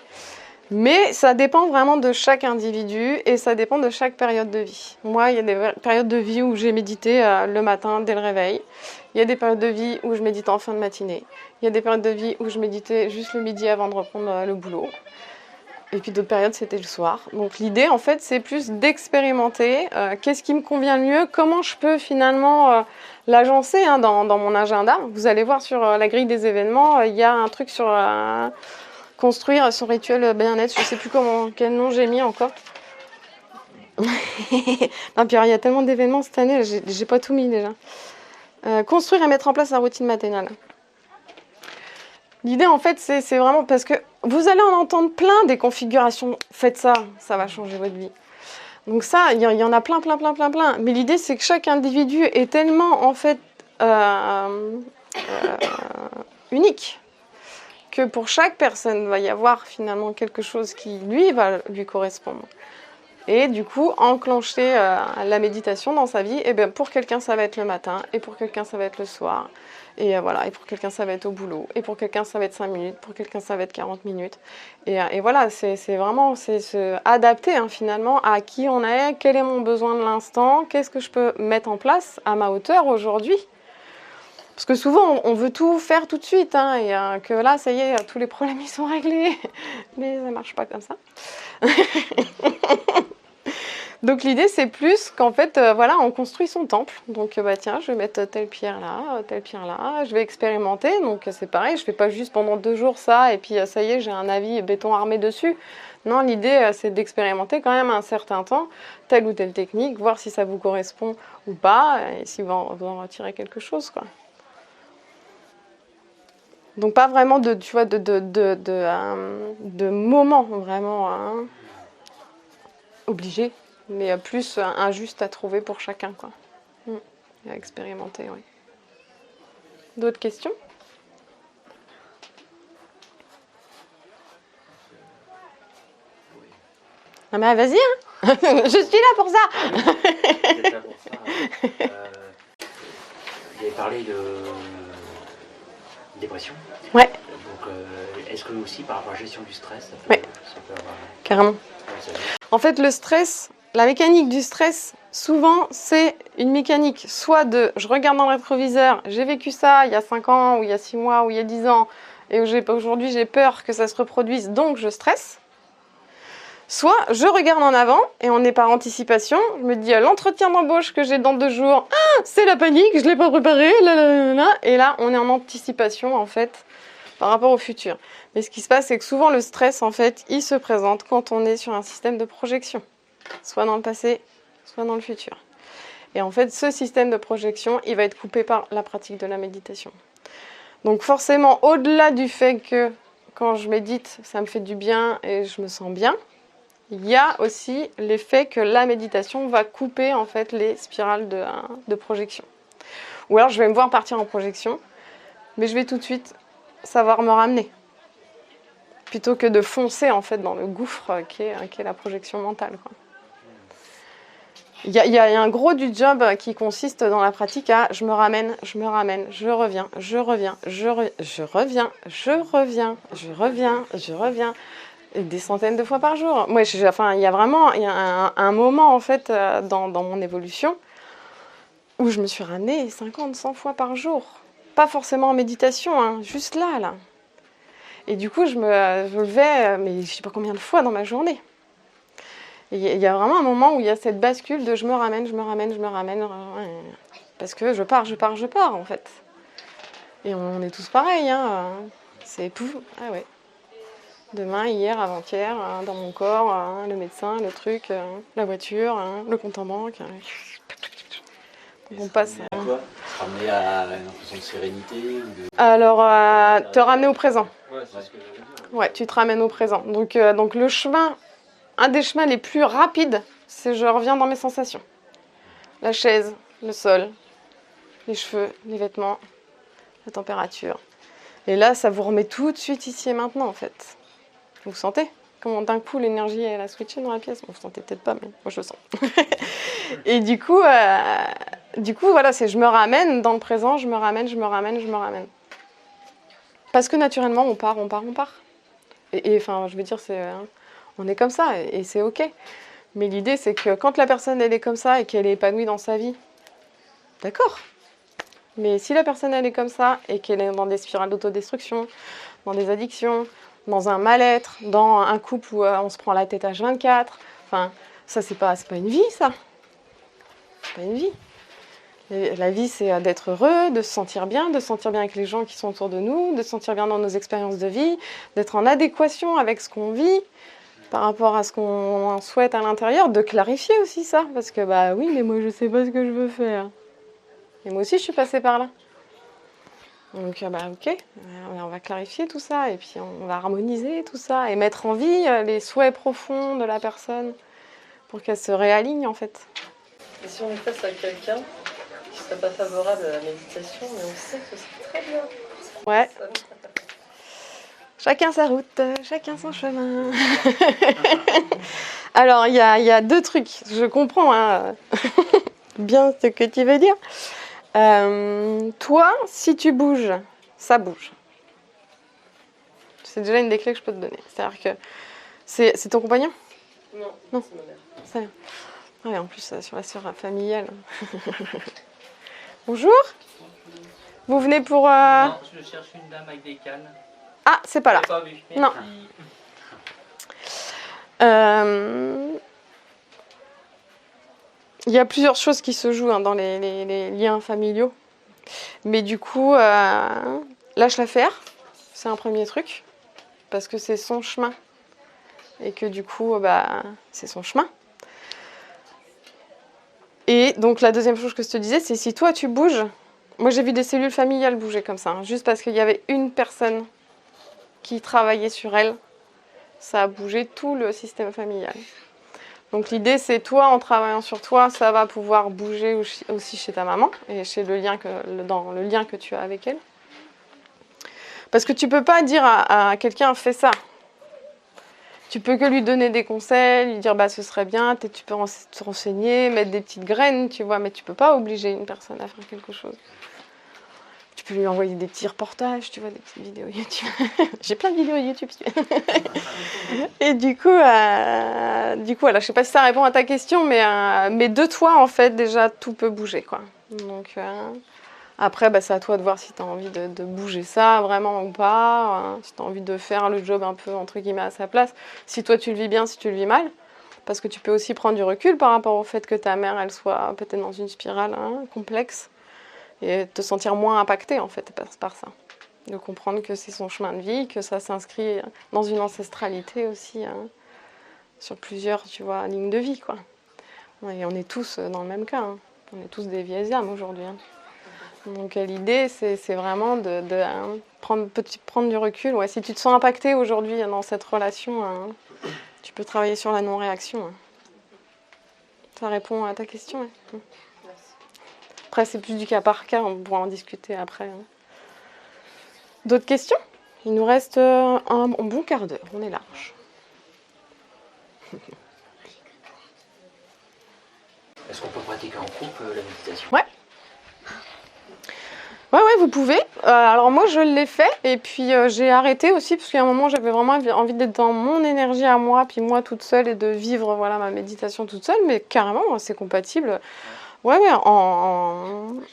Mais ça dépend vraiment de chaque individu et ça dépend de chaque période de vie. Moi, il y a des périodes de vie où j'ai médité le matin dès le réveil. Il y a des périodes de vie où je médite en fin de matinée. Il y a des périodes de vie où je méditais juste le midi avant de reprendre le boulot. Et puis d'autres périodes, c'était le soir. Donc l'idée, en fait, c'est plus d'expérimenter. Qu'est-ce qui me convient le mieux? Comment je peux finalement l'agencer dans mon agenda? Vous allez voir sur la grille des événements, il y a un truc sur construire son rituel bien-être. Je ne sais plus quel nom j'ai mis encore. Non, puis alors, il y a tellement d'événements cette année, j'ai pas tout mis déjà. Construire et mettre en place la routine matinale. L'idée, en fait, c'est vraiment parce que vous allez en entendre plein des configurations. Faites ça, ça va changer votre vie. Donc ça, il y en a plein. Mais l'idée, c'est que chaque individu est tellement, en fait, unique que pour chaque personne, il va y avoir finalement quelque chose qui, lui, va lui correspondre. Et du coup, enclencher la méditation dans sa vie, et bien pour quelqu'un, ça va être le matin, et pour quelqu'un, ça va être le soir. Et voilà, et pour quelqu'un, ça va être au boulot, et pour quelqu'un, ça va être 5 minutes, pour quelqu'un, ça va être 40 minutes. Et voilà, c'est vraiment se adapter finalement à qui on est, quel est mon besoin de l'instant, qu'est-ce que je peux mettre en place à ma hauteur aujourd'hui. Parce que souvent, on veut tout faire tout de suite, et que là, ça y est, tous les problèmes, ils sont réglés. Mais ça ne marche pas comme ça. Donc l'idée, c'est plus qu'en fait, voilà, on construit son temple. Donc tiens, je vais mettre telle pierre là, je vais expérimenter. Donc c'est pareil, je fais pas juste pendant 2 jours ça, et puis ça y est, j'ai un avis béton armé dessus. Non, l'idée, c'est d'expérimenter quand même un certain temps, telle ou telle technique, voir si ça vous correspond ou pas, et si vous en retirez quelque chose, quoi. Donc pas vraiment de moments vraiment obligés, mais plus un juste à trouver pour chacun, quoi. À expérimenter, oui. D'autres questions? Ah bah vas-y, hein. Je suis là pour ça. Vous êtes là pour ça. Vous avez parlé de dépression. Ouais. Donc, est-ce que aussi par rapport à la gestion du stress, ça peut avoir... Carrément. En fait, le stress, la mécanique du stress, souvent, c'est une mécanique soit de je regarde dans le rétroviseur, j'ai vécu ça il y a 5 ans, ou il y a 6 mois, ou il y a 10 ans, et aujourd'hui j'ai peur que ça se reproduise, donc je stresse. Soit je regarde en avant, et on est par anticipation, je me dis l'entretien d'embauche que j'ai dans 2 jours, c'est la panique, je ne l'ai pas préparé, et là on est en anticipation en fait par rapport au futur. Mais ce qui se passe, c'est que souvent le stress, en fait, il se présente quand on est sur un système de projection, soit dans le passé, soit dans le futur. Et en fait, ce système de projection, il va être coupé par la pratique de la méditation. Donc forcément, au-delà du fait que quand je médite, ça me fait du bien et je me sens bien, il y a aussi l'effet que la méditation va couper en fait les spirales de projection. Ou alors je vais me voir partir en projection, mais je vais tout de suite savoir me ramener, plutôt que de foncer en fait dans le gouffre qui est la projection mentale, quoi. Il y a un gros du job qui consiste dans la pratique à je me ramène, je reviens, des centaines de fois par jour. Moi, il y a vraiment un moment en fait dans mon évolution où je me suis ramenée 50, 100 fois par jour. Pas forcément en méditation, juste là. Et du coup, je me levais, mais je sais pas combien de fois dans ma journée. Et il y a vraiment un moment où il y a cette bascule de je me ramène, parce que je pars, en fait. Et on est tous pareils, c'est pouf, ah ouais. Demain, hier, avant-hier, dans mon corps, le médecin, le truc, la voiture, le compte en banque. On passe. À quoi? Ramener à une impression de sérénité ou de... Alors, te ramener au présent. Ouais, c'est ce que j'allais dire. Ouais, tu te ramènes au présent. Donc le chemin, un des chemins les plus rapides, c'est je reviens dans mes sensations. La chaise, le sol, les cheveux, les vêtements, la température. Et là, ça vous remet tout de suite ici et maintenant, en fait. Vous sentez comment d'un coup l'énergie elle a switché dans la pièce? Bon, vous sentez peut-être pas, mais moi je le sens. Et du coup, voilà, c'est je me ramène dans le présent, je me ramène. Parce que naturellement, on part. Et enfin, je veux dire, on est comme ça et c'est ok. Mais l'idée, c'est que quand la personne elle est comme ça et qu'elle est épanouie dans sa vie, d'accord. Mais si la personne elle est comme ça et qu'elle est dans des spirales d'autodestruction, dans des addictions, dans un mal-être, dans un couple où on se prend la tête H24. Enfin, ça, c'est pas une vie, ça. C'est pas une vie. Et la vie, c'est d'être heureux, de se sentir bien avec les gens qui sont autour de nous, de se sentir bien dans nos expériences de vie, d'être en adéquation avec ce qu'on vit par rapport à ce qu'on souhaite à l'intérieur, de clarifier aussi ça, parce que bah oui, mais moi je sais pas ce que je veux faire. Et moi aussi je suis passée par là. Donc bah ok, on va clarifier tout ça, et puis on va harmoniser tout ça, et mettre en vie les souhaits profonds de la personne, pour qu'elle se réaligne en fait. Et si on est face à quelqu'un qui ne serait pas favorable à la méditation, mais on sait que c'est très bien. Ouais. Chacun sa route, chacun son chemin. Alors, il y a deux trucs. Je comprends bien ce que tu veux dire. Toi, si tu bouges, ça bouge. C'est déjà une des clés que je peux te donner. C'est-à-dire que c'est ton compagnon ? Non, c'est ma mère. C'est... Ouais, en plus, sur la sphère familiale. Bonjour. Vous venez pour... Non, je cherche une dame avec des cannes. Ah, c'est pas là. Pas vu. Non. Il y a plusieurs choses qui se jouent dans les liens familiaux. Mais du coup, lâche l'affaire. C'est un premier truc. Parce que c'est son chemin. Et que du coup, c'est son chemin. Et donc la deuxième chose que je te disais, c'est si toi tu bouges, moi j'ai vu des cellules familiales bouger comme ça, juste parce qu'il y avait une personne qui travaillait sur elle, ça a bougé tout le système familial. Donc l'idée c'est toi, en travaillant sur toi, ça va pouvoir bouger aussi chez ta maman et chez dans le lien que tu as avec elle. Parce que tu peux pas dire à quelqu'un fais ça. Tu peux que lui donner des conseils, lui dire ce serait bien, tu peux te renseigner, mettre des petites graines, tu vois, mais tu peux pas obliger une personne à faire quelque chose. Tu peux lui envoyer des petits reportages, tu vois, des petites vidéos YouTube. J'ai plein de vidéos YouTube. Et du coup, voilà, je sais pas si ça répond à ta question, mais de toi, en fait, déjà, tout peut bouger, quoi. Donc, après, c'est à toi de voir si tu as envie de bouger ça vraiment ou pas, si tu as envie de faire le job un peu, entre guillemets, à sa place. Si toi, tu le vis bien, si tu le vis mal. Parce que tu peux aussi prendre du recul par rapport au fait que ta mère, elle soit peut-être dans une spirale complexe et te sentir moins impactée, en fait, par ça. De comprendre que c'est son chemin de vie, que ça s'inscrit dans une ancestralité aussi, sur plusieurs, tu vois, lignes de vie, quoi. Et on est tous dans le même cas, On est tous des vieilles âmes aujourd'hui, Donc l'idée, c'est vraiment de prendre du recul. Ouais, si tu te sens impacté aujourd'hui dans cette relation, tu peux travailler sur la non-réaction. Ça répond à ta question. Après, c'est plus du cas par cas, on pourra en discuter après. D'autres questions ? Il nous reste un bon quart d'heure, on est large. Est-ce qu'on peut pratiquer en couple la méditation ? Ouais. Ouais, vous pouvez. Alors moi, je l'ai fait et puis j'ai arrêté aussi parce qu'à un moment, j'avais vraiment envie d'être dans mon énergie à moi, puis moi toute seule et de vivre ma méditation toute seule. Mais carrément, c'est compatible. Ouais,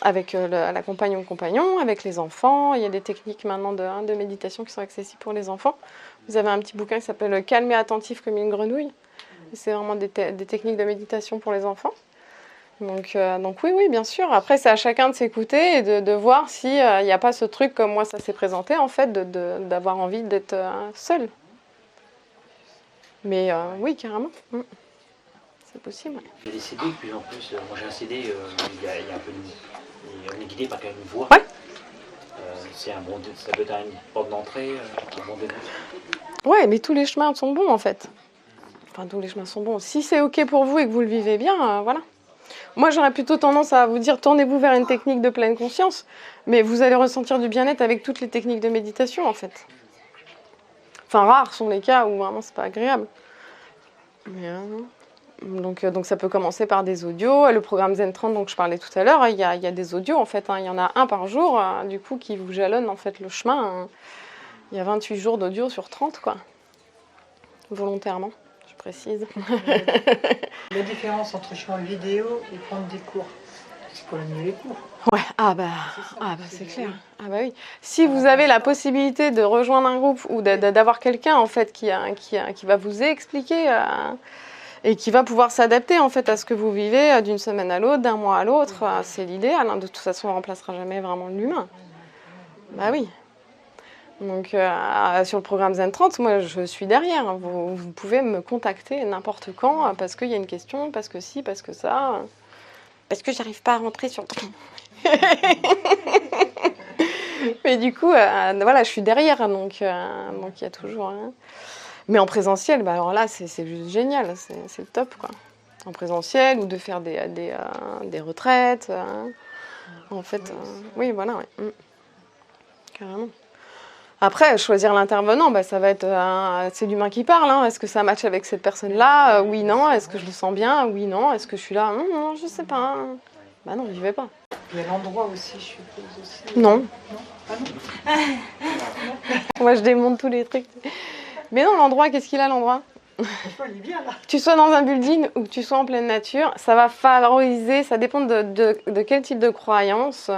avec la compagne ou le compagnon, avec les enfants. Il y a des techniques maintenant de méditation qui sont accessibles pour les enfants. Vous avez un petit bouquin qui s'appelle « Calme et attentif comme une grenouille ». C'est vraiment des techniques de méditation pour les enfants. Donc oui, bien sûr. Après, c'est à chacun de s'écouter et de voir s'il n'y a pas ce truc, comme moi ça s'est présenté, en fait, d'avoir envie d'être seul. Mais oui, carrément. C'est possible. Il y a des CD de plus en plus. Moi j'ai un CD, il y a un peu on est guidé par une voix. Ouais. Ça peut être une porte d'entrée, un bon début. Ouais, mais tous les chemins sont bons, en fait. Enfin, tous les chemins sont bons. Si c'est OK pour vous et que vous le vivez bien, voilà. Moi, j'aurais plutôt tendance à vous dire, tournez-vous vers une technique de pleine conscience, mais vous allez ressentir du bien-être avec toutes les techniques de méditation, en fait. Enfin, rares sont les cas où vraiment c'est pas agréable. Mais, donc ça peut commencer par des audios. Le programme Zen 30 dont je parlais tout à l'heure, il y a des audios, en fait. Il y en a un par jour, du coup, qui vous jalonne, en fait, le chemin. Il y a 28 jours d'audio sur 30, quoi. Volontairement. Précise. La différence entre chemin vidéo et prendre des cours. C'est pour annuler les cours. Ouais, c'est clair. Ah bah oui. Si vous avez la possibilité de rejoindre un groupe ou d'avoir quelqu'un en fait qui va vous expliquer et qui va pouvoir s'adapter en fait à ce que vous vivez d'une semaine à l'autre, d'un mois à l'autre, c'est l'idéal. Hein. De toute façon, on ne remplacera jamais vraiment l'humain. Bah oui. Donc sur le programme Zen 30, moi je suis derrière. Vous pouvez me contacter n'importe quand parce qu'il y a une question, parce que si, parce que ça, parce que j'arrive pas à rentrer sur le Mais du coup, voilà, je suis derrière, donc il y a toujours. Hein. Mais en présentiel, bah alors là, c'est juste génial, c'est le top, quoi. En présentiel ou de faire des retraites. En fait, oui, voilà, ouais. Carrément. Après, choisir l'intervenant, bah, ça va être c'est l'humain qui parle. Hein. Est-ce que ça match avec cette personne-là Oui, non. Est-ce que je le sens bien Oui, non. Est-ce que je suis là Non, je sais pas. Bah non, j'y vais pas. Il y a l'endroit aussi, je suppose aussi. Non. Ah non. Moi, je démonte tous les trucs. Mais non, l'endroit, qu'est-ce qu'il a, l'endroit? Franchement, il est bien là. Tu sois dans un building ou que tu sois en pleine nature, ça va favoriser, ça dépend de quel type de croyance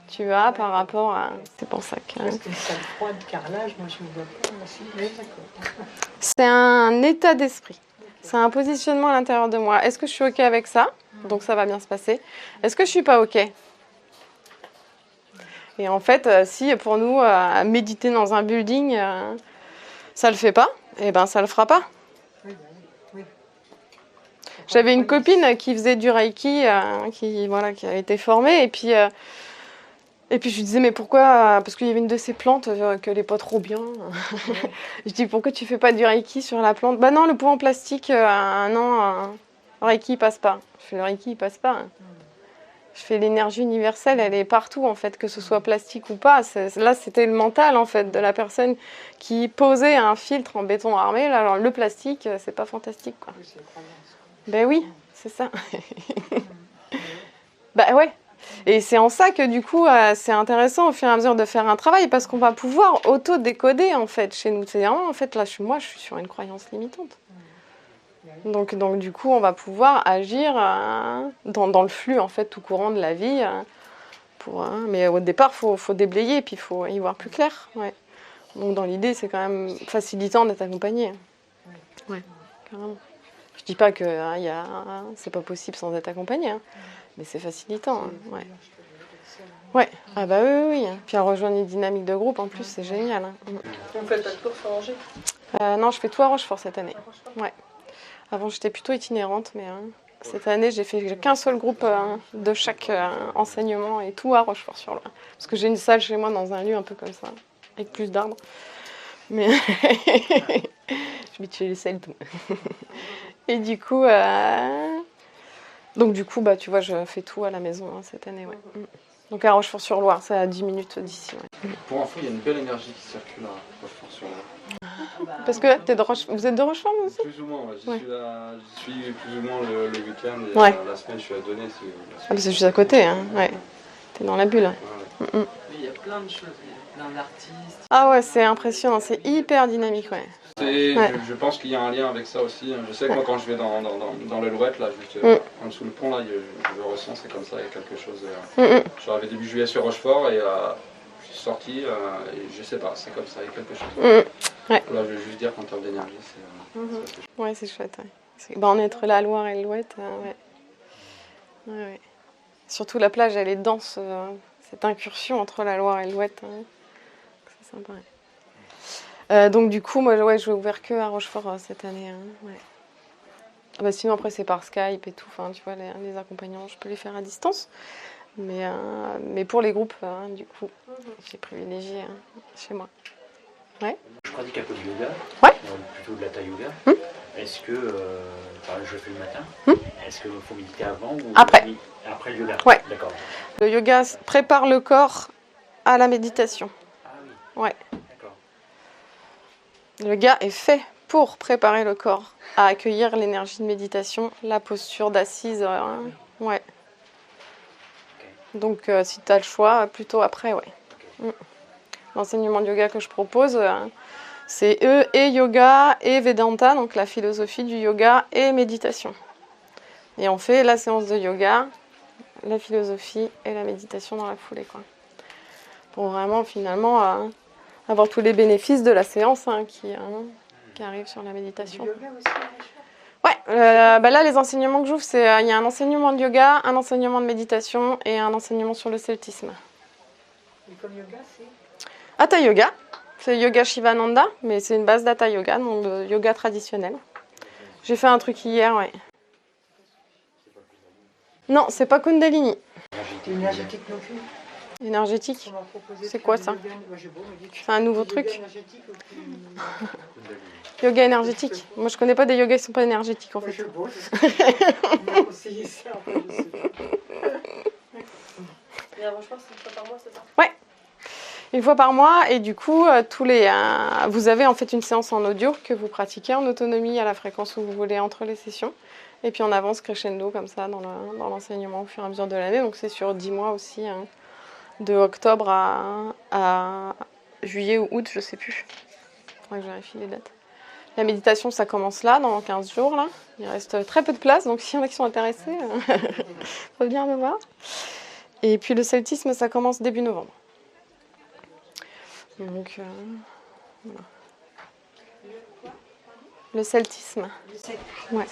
tu as par rapport à... C'est pour ça que... Parce que ça le froid de carrelage, moi je ne vois pas aussi. Mais d'accord. C'est un état d'esprit. C'est un positionnement à l'intérieur de moi. Est-ce que je suis OK avec ça? Donc ça va bien se passer. Est-ce que je suis pas OK? Et en fait, si pour nous, méditer dans un building, ça le fait pas, eh ben ça le fera pas. J'avais une copine qui faisait du Reiki, qui a été formée, et puis je lui disais mais pourquoi, parce qu'il y avait une de ces plantes qu'elle n'est pas trop bien. Je dis pourquoi tu fais pas du Reiki sur la plante? Bah non, le pot en plastique, non, le Reiki il passe pas. Je fais le Reiki il passe pas. Je fais l'énergie universelle, elle est partout en fait, que ce soit plastique ou pas. Là c'était le mental en fait de la personne qui posait un filtre en béton armé. Là, alors le plastique, c'est pas fantastique quoi. Ben oui, c'est ça. Bah ouais. Et c'est en ça que du coup, c'est intéressant au fur et à mesure de faire un travail parce qu'on va pouvoir auto-décoder en fait chez nous. C'est vraiment en fait là, moi, je suis sur une croyance limitante. Donc du coup, on va pouvoir agir dans le flux en fait tout courant de la vie. Mais au départ, faut déblayer et puis il faut y voir plus clair. Ouais. Donc dans l'idée, c'est quand même facilitant d'être accompagné. Ouais, carrément. Je dis pas que c'est pas possible sans être accompagné, hein, mais c'est facilitant. Hein, ouais. Ouais. Ah bah oui. Puis à rejoindre une dynamique de groupe, en plus, c'est génial. Hein. Vous faites pas de course à Angers? Non, je fais tout à Rochefort cette année. Ouais. Avant, j'étais plutôt itinérante, mais cette année, j'ai qu'un seul groupe de chaque enseignement et tout à Rochefort-sur-Loire. Parce que j'ai une salle chez moi dans un lieu un peu comme ça, avec plus d'arbres. Mais je m'y laissé le tout. Et du coup, bah, tu vois, je fais tout à la maison cette année. Ouais. Donc à Rochefort-sur-Loire, c'est à 10 minutes d'ici. Ouais. Pour info, il y a une belle énergie qui circule à Rochefort-sur-Loire. Parce que vous êtes de Rochefort vous aussi? Plus ou moins, ouais. Ouais. J'y suis plus ou moins le week-end et Ouais. la semaine je suis à Donnet. C'est juste à côté, hein. Ouais. T'es dans la bulle. Ouais. Mais il y a plein de choses, il y a plein d'artistes. Ah ouais, c'est impressionnant, c'est hyper dynamique, ouais. Ouais. Je pense qu'il y a un lien avec ça aussi. Je sais que moi quand je vais dans l'Alouette, là, juste en dessous le pont, là, je le ressens, c'est comme ça, il y a quelque chose. Je suis arrivé début juillet sur Rochefort et je suis sorti et je sais pas, c'est comme ça, il y a quelque chose. Ouais. Là, je veux juste dire qu'en termes d'énergie, c'est chouette. Ouais, c'est chouette. Ouais. Bah, on est entre la Loire et l'Ouette. Ouais. Surtout la plage, elle est dense. Cette incursion entre la Loire et l'Ouette. C'est sympa. Ouais. Donc du coup, moi, je vais ouvrir que à Rochefort cette année. Ouais. Bah, sinon, après, c'est par Skype et tout. Enfin, tu vois, les accompagnants, je peux les faire à distance. Mais pour les groupes, du coup, j'ai privilégié chez moi. Ouais. Je pratique un peu de yoga, Ouais. Plutôt de l'hatha yoga. Est-ce que, je fais le matin, est-ce qu'il faut méditer avant ou Après. Après le yoga? Ouais. D'accord. Le yoga prépare le corps à la méditation. Ah oui. Ouais. D'accord. Le yoga est fait pour préparer le corps à accueillir l'énergie de méditation, la posture d'assise. Ouais. Okay. Donc, si tu as le choix, plutôt après, ouais. Okay. L'enseignement de yoga que je propose, c'est et yoga et Vedanta, donc la philosophie du yoga et méditation. Et on fait la séance de yoga la philosophie et la méditation dans la foulée, quoi. Pour vraiment, finalement, avoir tous les bénéfices de la séance qui arrivent sur la méditation. Du yoga aussi, Ouais, là, les enseignements que j'ouvre, il y a un enseignement de yoga, un enseignement de méditation et un enseignement sur le celtisme. L'école yoga, c'est Hatha Yoga, c'est Yoga Shivananda, mais c'est une base d'Hatha Yoga, donc de yoga traditionnel. J'ai fait un truc hier, ouais. Non, c'est pas Kundalini. énergétique non plus. Énergétique. On m'a proposé C'est de quoi faire ça? du yoga, moi, j'ai beau me dire que C'est un nouveau du yoga truc. énergétique ou plus- Yoga énergétique. Moi, je connais pas des yogas qui sont pas énergétiques, en Moi, fait. je beau, on m'a conseillé ça, en fait, je sais pas. Et à Rochefort, c'est une fois par mois, c'est ça? Une fois par mois, et du coup, vous avez en fait une séance en audio que vous pratiquez en autonomie à la fréquence où vous voulez entre les sessions. Et puis on avance crescendo comme ça dans l'enseignement au fur et à mesure de l'année. Donc c'est sur 10 mois aussi, de octobre à juillet ou août, je sais plus. Il faudrait que je vérifie les dates. La méditation, ça commence là, dans 15 jours. Là. Il reste très peu de place, donc s'il y en a qui sont intéressés, faut bien me voir. Et puis le celtisme, ça commence début novembre. Donc, voilà. Le celtisme. Ouais.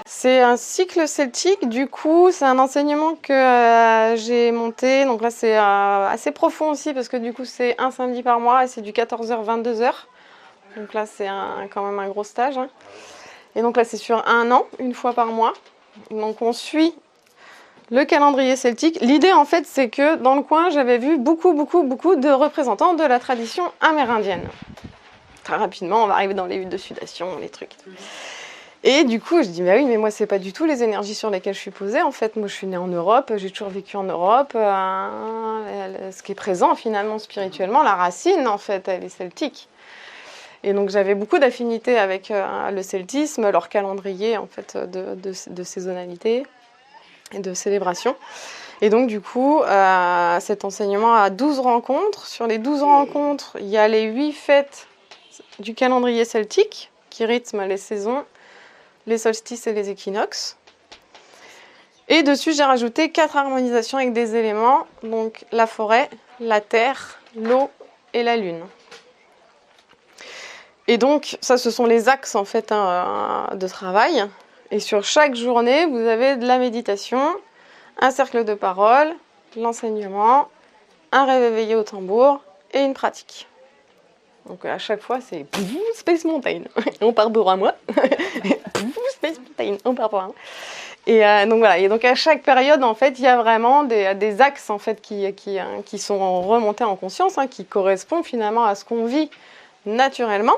C'est un cycle celtique, du coup, c'est un enseignement que j'ai monté. Donc là, c'est assez profond aussi, parce que du coup, c'est un samedi par mois et c'est du 14h-22h. Donc là, c'est quand même un gros stage. Et donc là, c'est sur 1 an, une fois par mois. Donc on suit le calendrier celtique. L'idée, en fait, c'est que dans le coin, j'avais vu beaucoup de représentants de la tradition amérindienne. Très rapidement, on va arriver dans les huttes de sudation, les trucs. Et du coup, je dis, bah oui, mais moi, c'est pas du tout les énergies sur lesquelles je suis posée. En fait, moi, je suis née en Europe, j'ai toujours vécu en Europe. Ce qui est présent, finalement, spirituellement, la racine, en fait, elle est celtique. Et donc, j'avais beaucoup d'affinités avec le celtisme, leur calendrier, en fait, de saisonnalité et de célébration. Et donc, du coup, cet enseignement a 12 rencontres. Sur les 12 rencontres, il y a les 8 fêtes du calendrier celtique qui rythment les saisons, les solstices et les équinoxes. Et dessus, j'ai rajouté 4 harmonisations avec des éléments, donc la forêt, la terre, l'eau et la lune. Et donc, ça, ce sont les axes en fait de travail. Et sur chaque journée, vous avez de la méditation, un cercle de parole, l'enseignement, un rêve éveillé au tambour et une pratique. Donc à chaque fois, c'est Space Mountain, on part pour un mois. Space Mountain, on part pour un mois. Et donc voilà. Et donc à chaque période, en fait, il y a vraiment des axes en fait qui sont remontés en conscience, qui correspondent finalement à ce qu'on vit naturellement,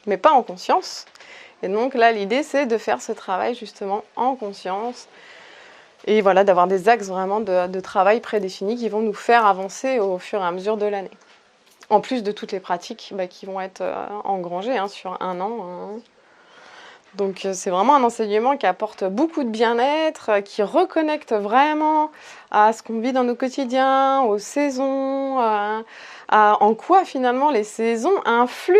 mais pas en conscience. Et donc là, l'idée, c'est de faire ce travail justement en conscience. Et voilà, d'avoir des axes vraiment de travail prédéfinis qui vont nous faire avancer au fur et à mesure de l'année. En plus de toutes les pratiques qui vont être engrangées sur 1 an. Donc c'est vraiment un enseignement qui apporte beaucoup de bien-être, qui reconnecte vraiment à ce qu'on vit dans nos quotidiens, aux saisons, en quoi finalement les saisons influent.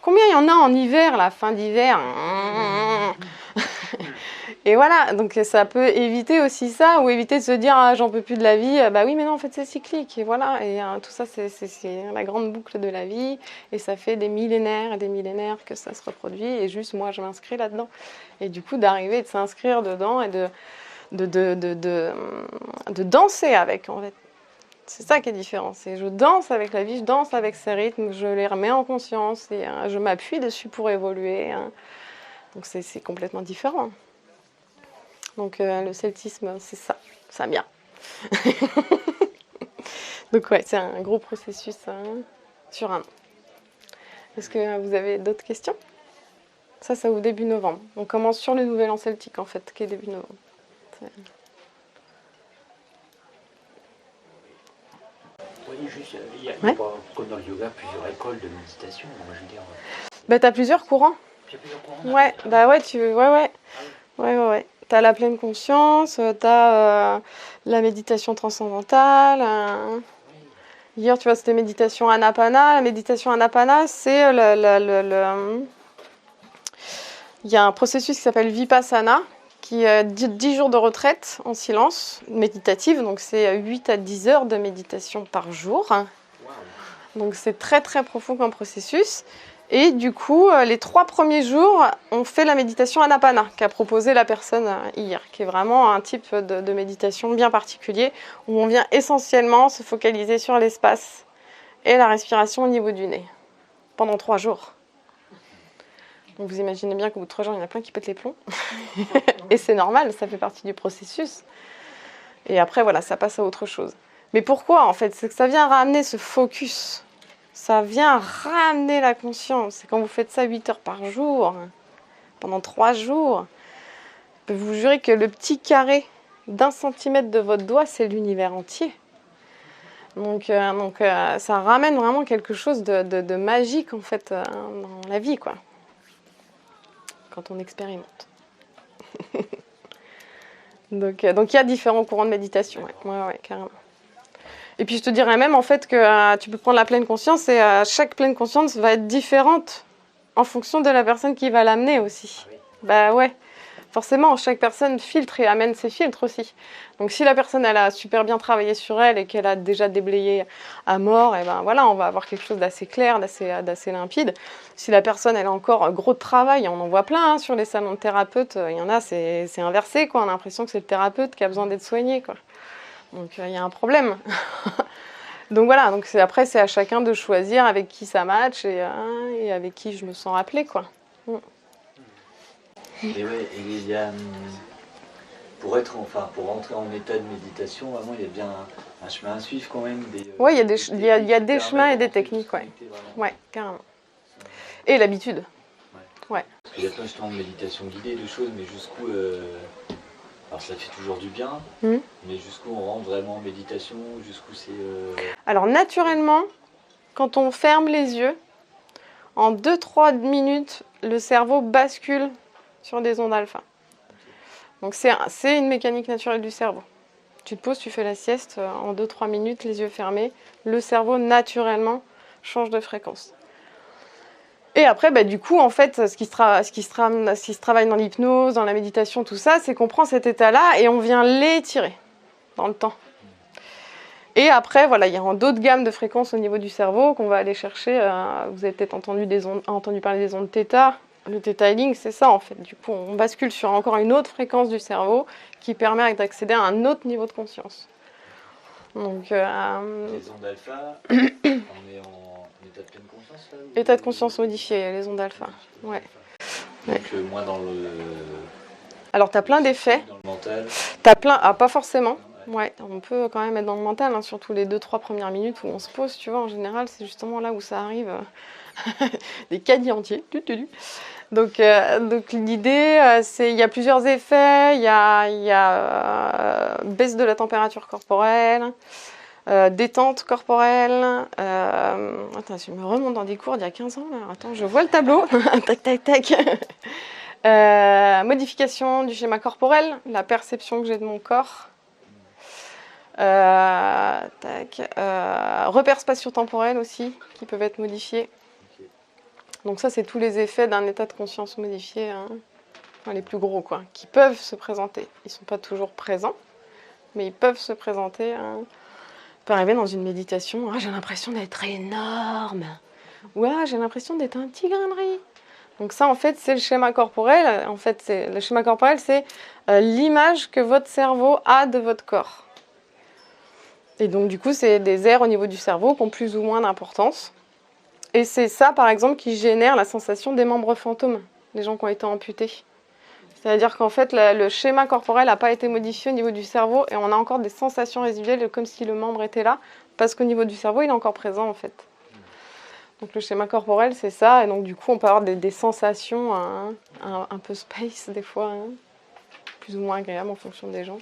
Combien il y en a en hiver, la fin d'hiver? Et voilà, donc ça peut éviter aussi ça, ou éviter de se dire j'en peux plus de la vie, bah oui mais non en fait c'est cyclique, et voilà, et tout ça c'est la grande boucle de la vie, et ça fait des millénaires et des millénaires que ça se reproduit, et juste moi je m'inscris là-dedans. Et du coup d'arriver de s'inscrire dedans et de danser avec en fait. C'est ça qui est différent, c'est je danse avec la vie, je danse avec ses rythmes, je les remets en conscience, et je m'appuie dessus pour évoluer. Donc c'est complètement différent. Donc le celtisme, c'est ça bien. Donc ouais, c'est un gros processus sur 1 an. Est-ce que vous avez d'autres questions? Ça ouvre début novembre. On commence sur le nouvel an celtique en fait, qui est début novembre. Oui, juste, il y a Ouais. pas, comme dans le yoga, plusieurs écoles de méditation. Moi, je veux dire, Bah t'as plusieurs courants. il y a plusieurs courants. Ouais, bah ouais. Ouais. T'as la pleine conscience, t'as la méditation transcendantale. Hier, tu vois, c'était méditation Anapana. La méditation Anapana, c'est il y a un processus qui s'appelle Vipassana, 10 jours de retraite en silence méditative, donc c'est 8 à 10 heures de méditation par jour. Donc c'est très très profond comme processus. Et du coup, les 3 premiers jours, on fait la méditation Anapana qu'a proposé la personne hier, qui est vraiment un type de méditation bien particulier, où on vient essentiellement se focaliser sur l'espace et la respiration au niveau du nez, pendant 3 jours. Donc vous imaginez bien qu'au bout de 3 jours, il y en a plein qui pètent les plombs. Et c'est normal, ça fait partie du processus. Et après, voilà, ça passe à autre chose. Mais pourquoi, en fait? C'est que ça vient ramener ce focus. Ça vient ramener la conscience. Et quand vous faites ça 8 heures par jour, pendant 3 jours, je peux vous jurer que le petit carré d'1 centimètre de votre doigt, c'est l'univers entier. Donc, ça ramène vraiment quelque chose de magique, en fait, dans la vie, quoi. Quand on expérimente. Donc, il y a différents courants de méditation, ouais, carrément. Et puis je te dirais même en fait que tu peux prendre la pleine conscience et chaque pleine conscience va être différente en fonction de la personne qui va l'amener aussi. Bah ouais, forcément chaque personne filtre et amène ses filtres aussi. Donc si la personne elle a super bien travaillé sur elle et qu'elle a déjà déblayé à mort, et ben voilà, on va avoir quelque chose d'assez clair, d'assez limpide. Si la personne elle a encore gros de travail, on en voit plein sur les salons de thérapeutes, il y en a c'est inversé quoi, on a l'impression que c'est le thérapeute qui a besoin d'être soigné quoi. Donc il y a un problème. Donc voilà, donc après c'est à chacun de choisir avec qui ça match et avec qui je me sens appelée quoi. Et ouais, et il y a pour rentrer en état de méditation, vraiment il y a bien un chemin à suivre quand même. Oui, il y a des chemins et des techniques, ouais. Ouais, carrément. Et l'habitude. Ouais. Parce qu'il y a plein justement de méditation guidée, de choses, mais jusqu'où alors ça fait toujours du bien, mais jusqu'où on rentre vraiment en méditation, jusqu'où c'est... Alors naturellement, quand on ferme les yeux, en 2-3 minutes, le cerveau bascule sur des ondes alpha. Donc c'est une mécanique naturelle du cerveau. Tu te poses, tu fais la sieste, en 2-3 minutes, les yeux fermés, le cerveau naturellement change de fréquence. Et après, bah, du coup, en fait, ce qui se travaille dans l'hypnose, dans la méditation, tout ça, c'est qu'on prend cet état-là et on vient l'étirer dans le temps. Et après, voilà, il y a d'autres gammes de fréquences au niveau du cerveau qu'on va aller chercher. Vous avez peut-être entendu parler des ondes θ. Le θ healing, c'est ça, en fait. Du coup, on bascule sur encore une autre fréquence du cerveau qui permet d'accéder à un autre niveau de conscience. Donc, les ondes alpha, on est en état de pleine conscience là, ou... État de conscience modifié, les ondes alpha. Ouais. Donc moins dans le... Alors tu as plein d'effets. Dans le mental. T'as plein... Ah, pas forcément. Ouais, on peut quand même être dans le mental, hein, surtout les 2-3 premières minutes où on se pose, tu vois, en général, c'est justement là où ça arrive. Des caddies entiers. Donc l'idée, c'est il y a plusieurs effets. Il y a baisse de la température corporelle, détente corporelle. Attends, je me remonte dans des cours d'il y a 15 ans. Là. Attends, je vois le tableau. Tac, tac, tac. Modification du schéma corporel, la perception que j'ai de mon corps. Repères spatio-temporels aussi, qui peuvent être modifiés. Donc ça, c'est tous les effets d'un état de conscience modifié, hein, enfin, les plus gros, quoi, qui peuvent se présenter. Ils ne sont pas toujours présents, mais ils peuvent se présenter. Hein. On peut arriver dans une méditation, j'ai l'impression d'être énorme, ou j'ai l'impression d'être un petit grain de riz. Donc ça, en fait, c'est le schéma corporel. En fait, le schéma corporel, c'est l'image que votre cerveau a de votre corps. Et donc, du coup, c'est des aires au niveau du cerveau qui ont plus ou moins d'importance. Et c'est ça, par exemple, qui génère la sensation des membres fantômes, les gens qui ont été amputés. C'est-à-dire qu'en fait, le schéma corporel n'a pas été modifié au niveau du cerveau et on a encore des sensations résiduelles comme si le membre était là, parce qu'au niveau du cerveau, il est encore présent, en fait. Donc le schéma corporel, c'est ça. Et donc, du coup, on peut avoir des sensations un peu space, des fois, plus ou moins agréables en fonction des gens,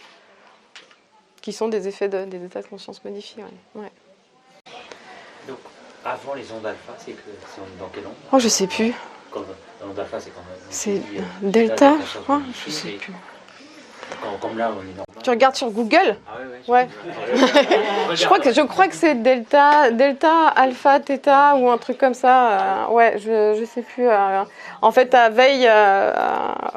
qui sont des effets des états de conscience modifiés. Ouais. Donc, avant les ondes alpha, c'est dans quelle onde? Oh, je sais plus. L'onde alpha, c'est quand même... C'est delta, je crois. Je sais plus. Comme là, on est normal. Tu regardes sur Google? Ah Ouais. Je crois que c'est delta, alpha, theta ou un truc comme ça. Ouais, je sais plus. En fait, à veille,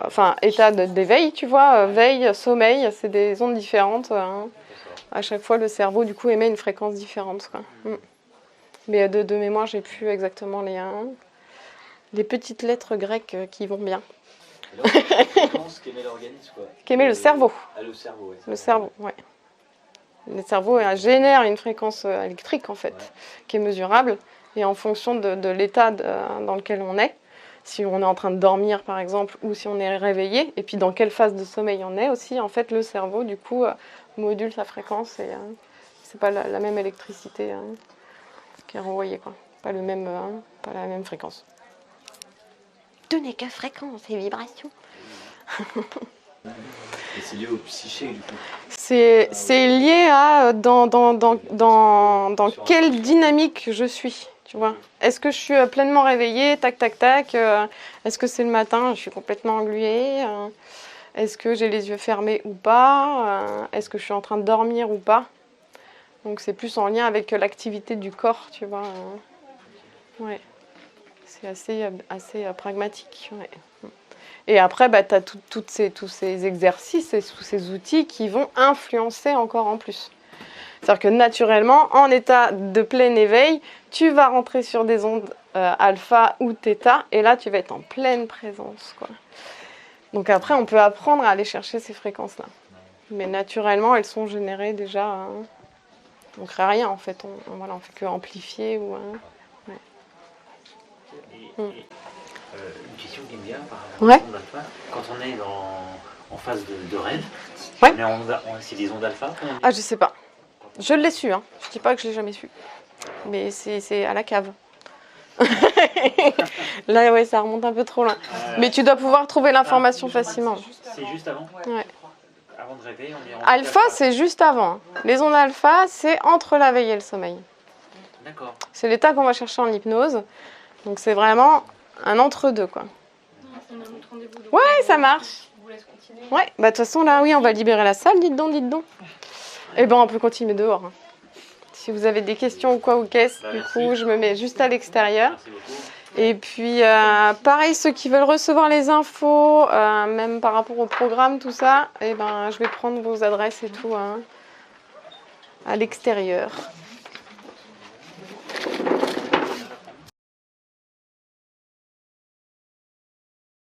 enfin état d'éveil, tu vois, veille, sommeil, c'est des ondes différentes. À chaque fois, le cerveau du coup émet une fréquence différente, quoi. Mais de mémoire, j'ai plus exactement les petites lettres grecques qui vont bien. La fréquence qu'émet l'organisme, quoi. Qu'émet le cerveau. Ah, le cerveau, ouais. Le cerveau, ouais. Le cerveau génère une fréquence électrique, en fait, qui est mesurable. Et en fonction de l'état dans lequel on est, si on est en train de dormir, par exemple, ou si on est réveillé, et puis dans quelle phase de sommeil on est aussi, en fait, le cerveau, du coup, module sa fréquence. Et c'est pas la même électricité qui est renvoyée, quoi. Pas la même fréquence. Tout n'est que fréquence et vibration. Et c'est lié au psyché, du coup. C'est lié à dans quelle dynamique je suis, tu vois. Est-ce que je suis pleinement réveillée, tac, tac, tac. Est-ce que c'est le matin, je suis complètement engluée. Est-ce que j'ai les yeux fermés ou pas. Est-ce que je suis en train de dormir ou pas. Donc c'est plus en lien avec l'activité du corps, tu vois. Ouais. C'est assez pragmatique. Ouais. Et après, tu as tous ces exercices et tous ces outils qui vont influencer encore en plus. C'est-à-dire que naturellement, en état de plein éveil, tu vas rentrer sur des ondes alpha ou theta, et là, tu vas être en pleine présence, quoi. Donc après, on peut apprendre à aller chercher ces fréquences-là. Mais naturellement, elles sont générées déjà. On ne crée rien, en fait. On fait que amplifier ou... Une question qui me vient par rapport aux ondes alpha. Quand on est en phase de rêve, c'est des ondes alpha. Ah, je sais pas. Je l'ai su, hein. Je dis pas que je l'ai jamais su. Mais c'est à la cave. Là, ouais, ça remonte un peu trop loin. Mais tu dois pouvoir trouver l'information facilement. C'est juste avant. Ouais. Avant de rêver, on est en Alpha, c'est juste avant. Les ondes alpha, c'est entre la veille et le sommeil. D'accord. C'est l'état qu'on va chercher en hypnose. Donc c'est vraiment un entre-deux, quoi. Ouais, ça marche. Ouais, bah de toute façon, là, oui, on va libérer la salle, dites donc. Eh ben, on peut continuer dehors. Hein. Si vous avez des questions ou quoi ou qu'est-ce, du coup, je me mets juste à l'extérieur. Merci beaucoup. Et puis, pareil, ceux qui veulent recevoir les infos, même par rapport au programme, tout ça, eh ben, je vais prendre vos adresses et tout à l'extérieur.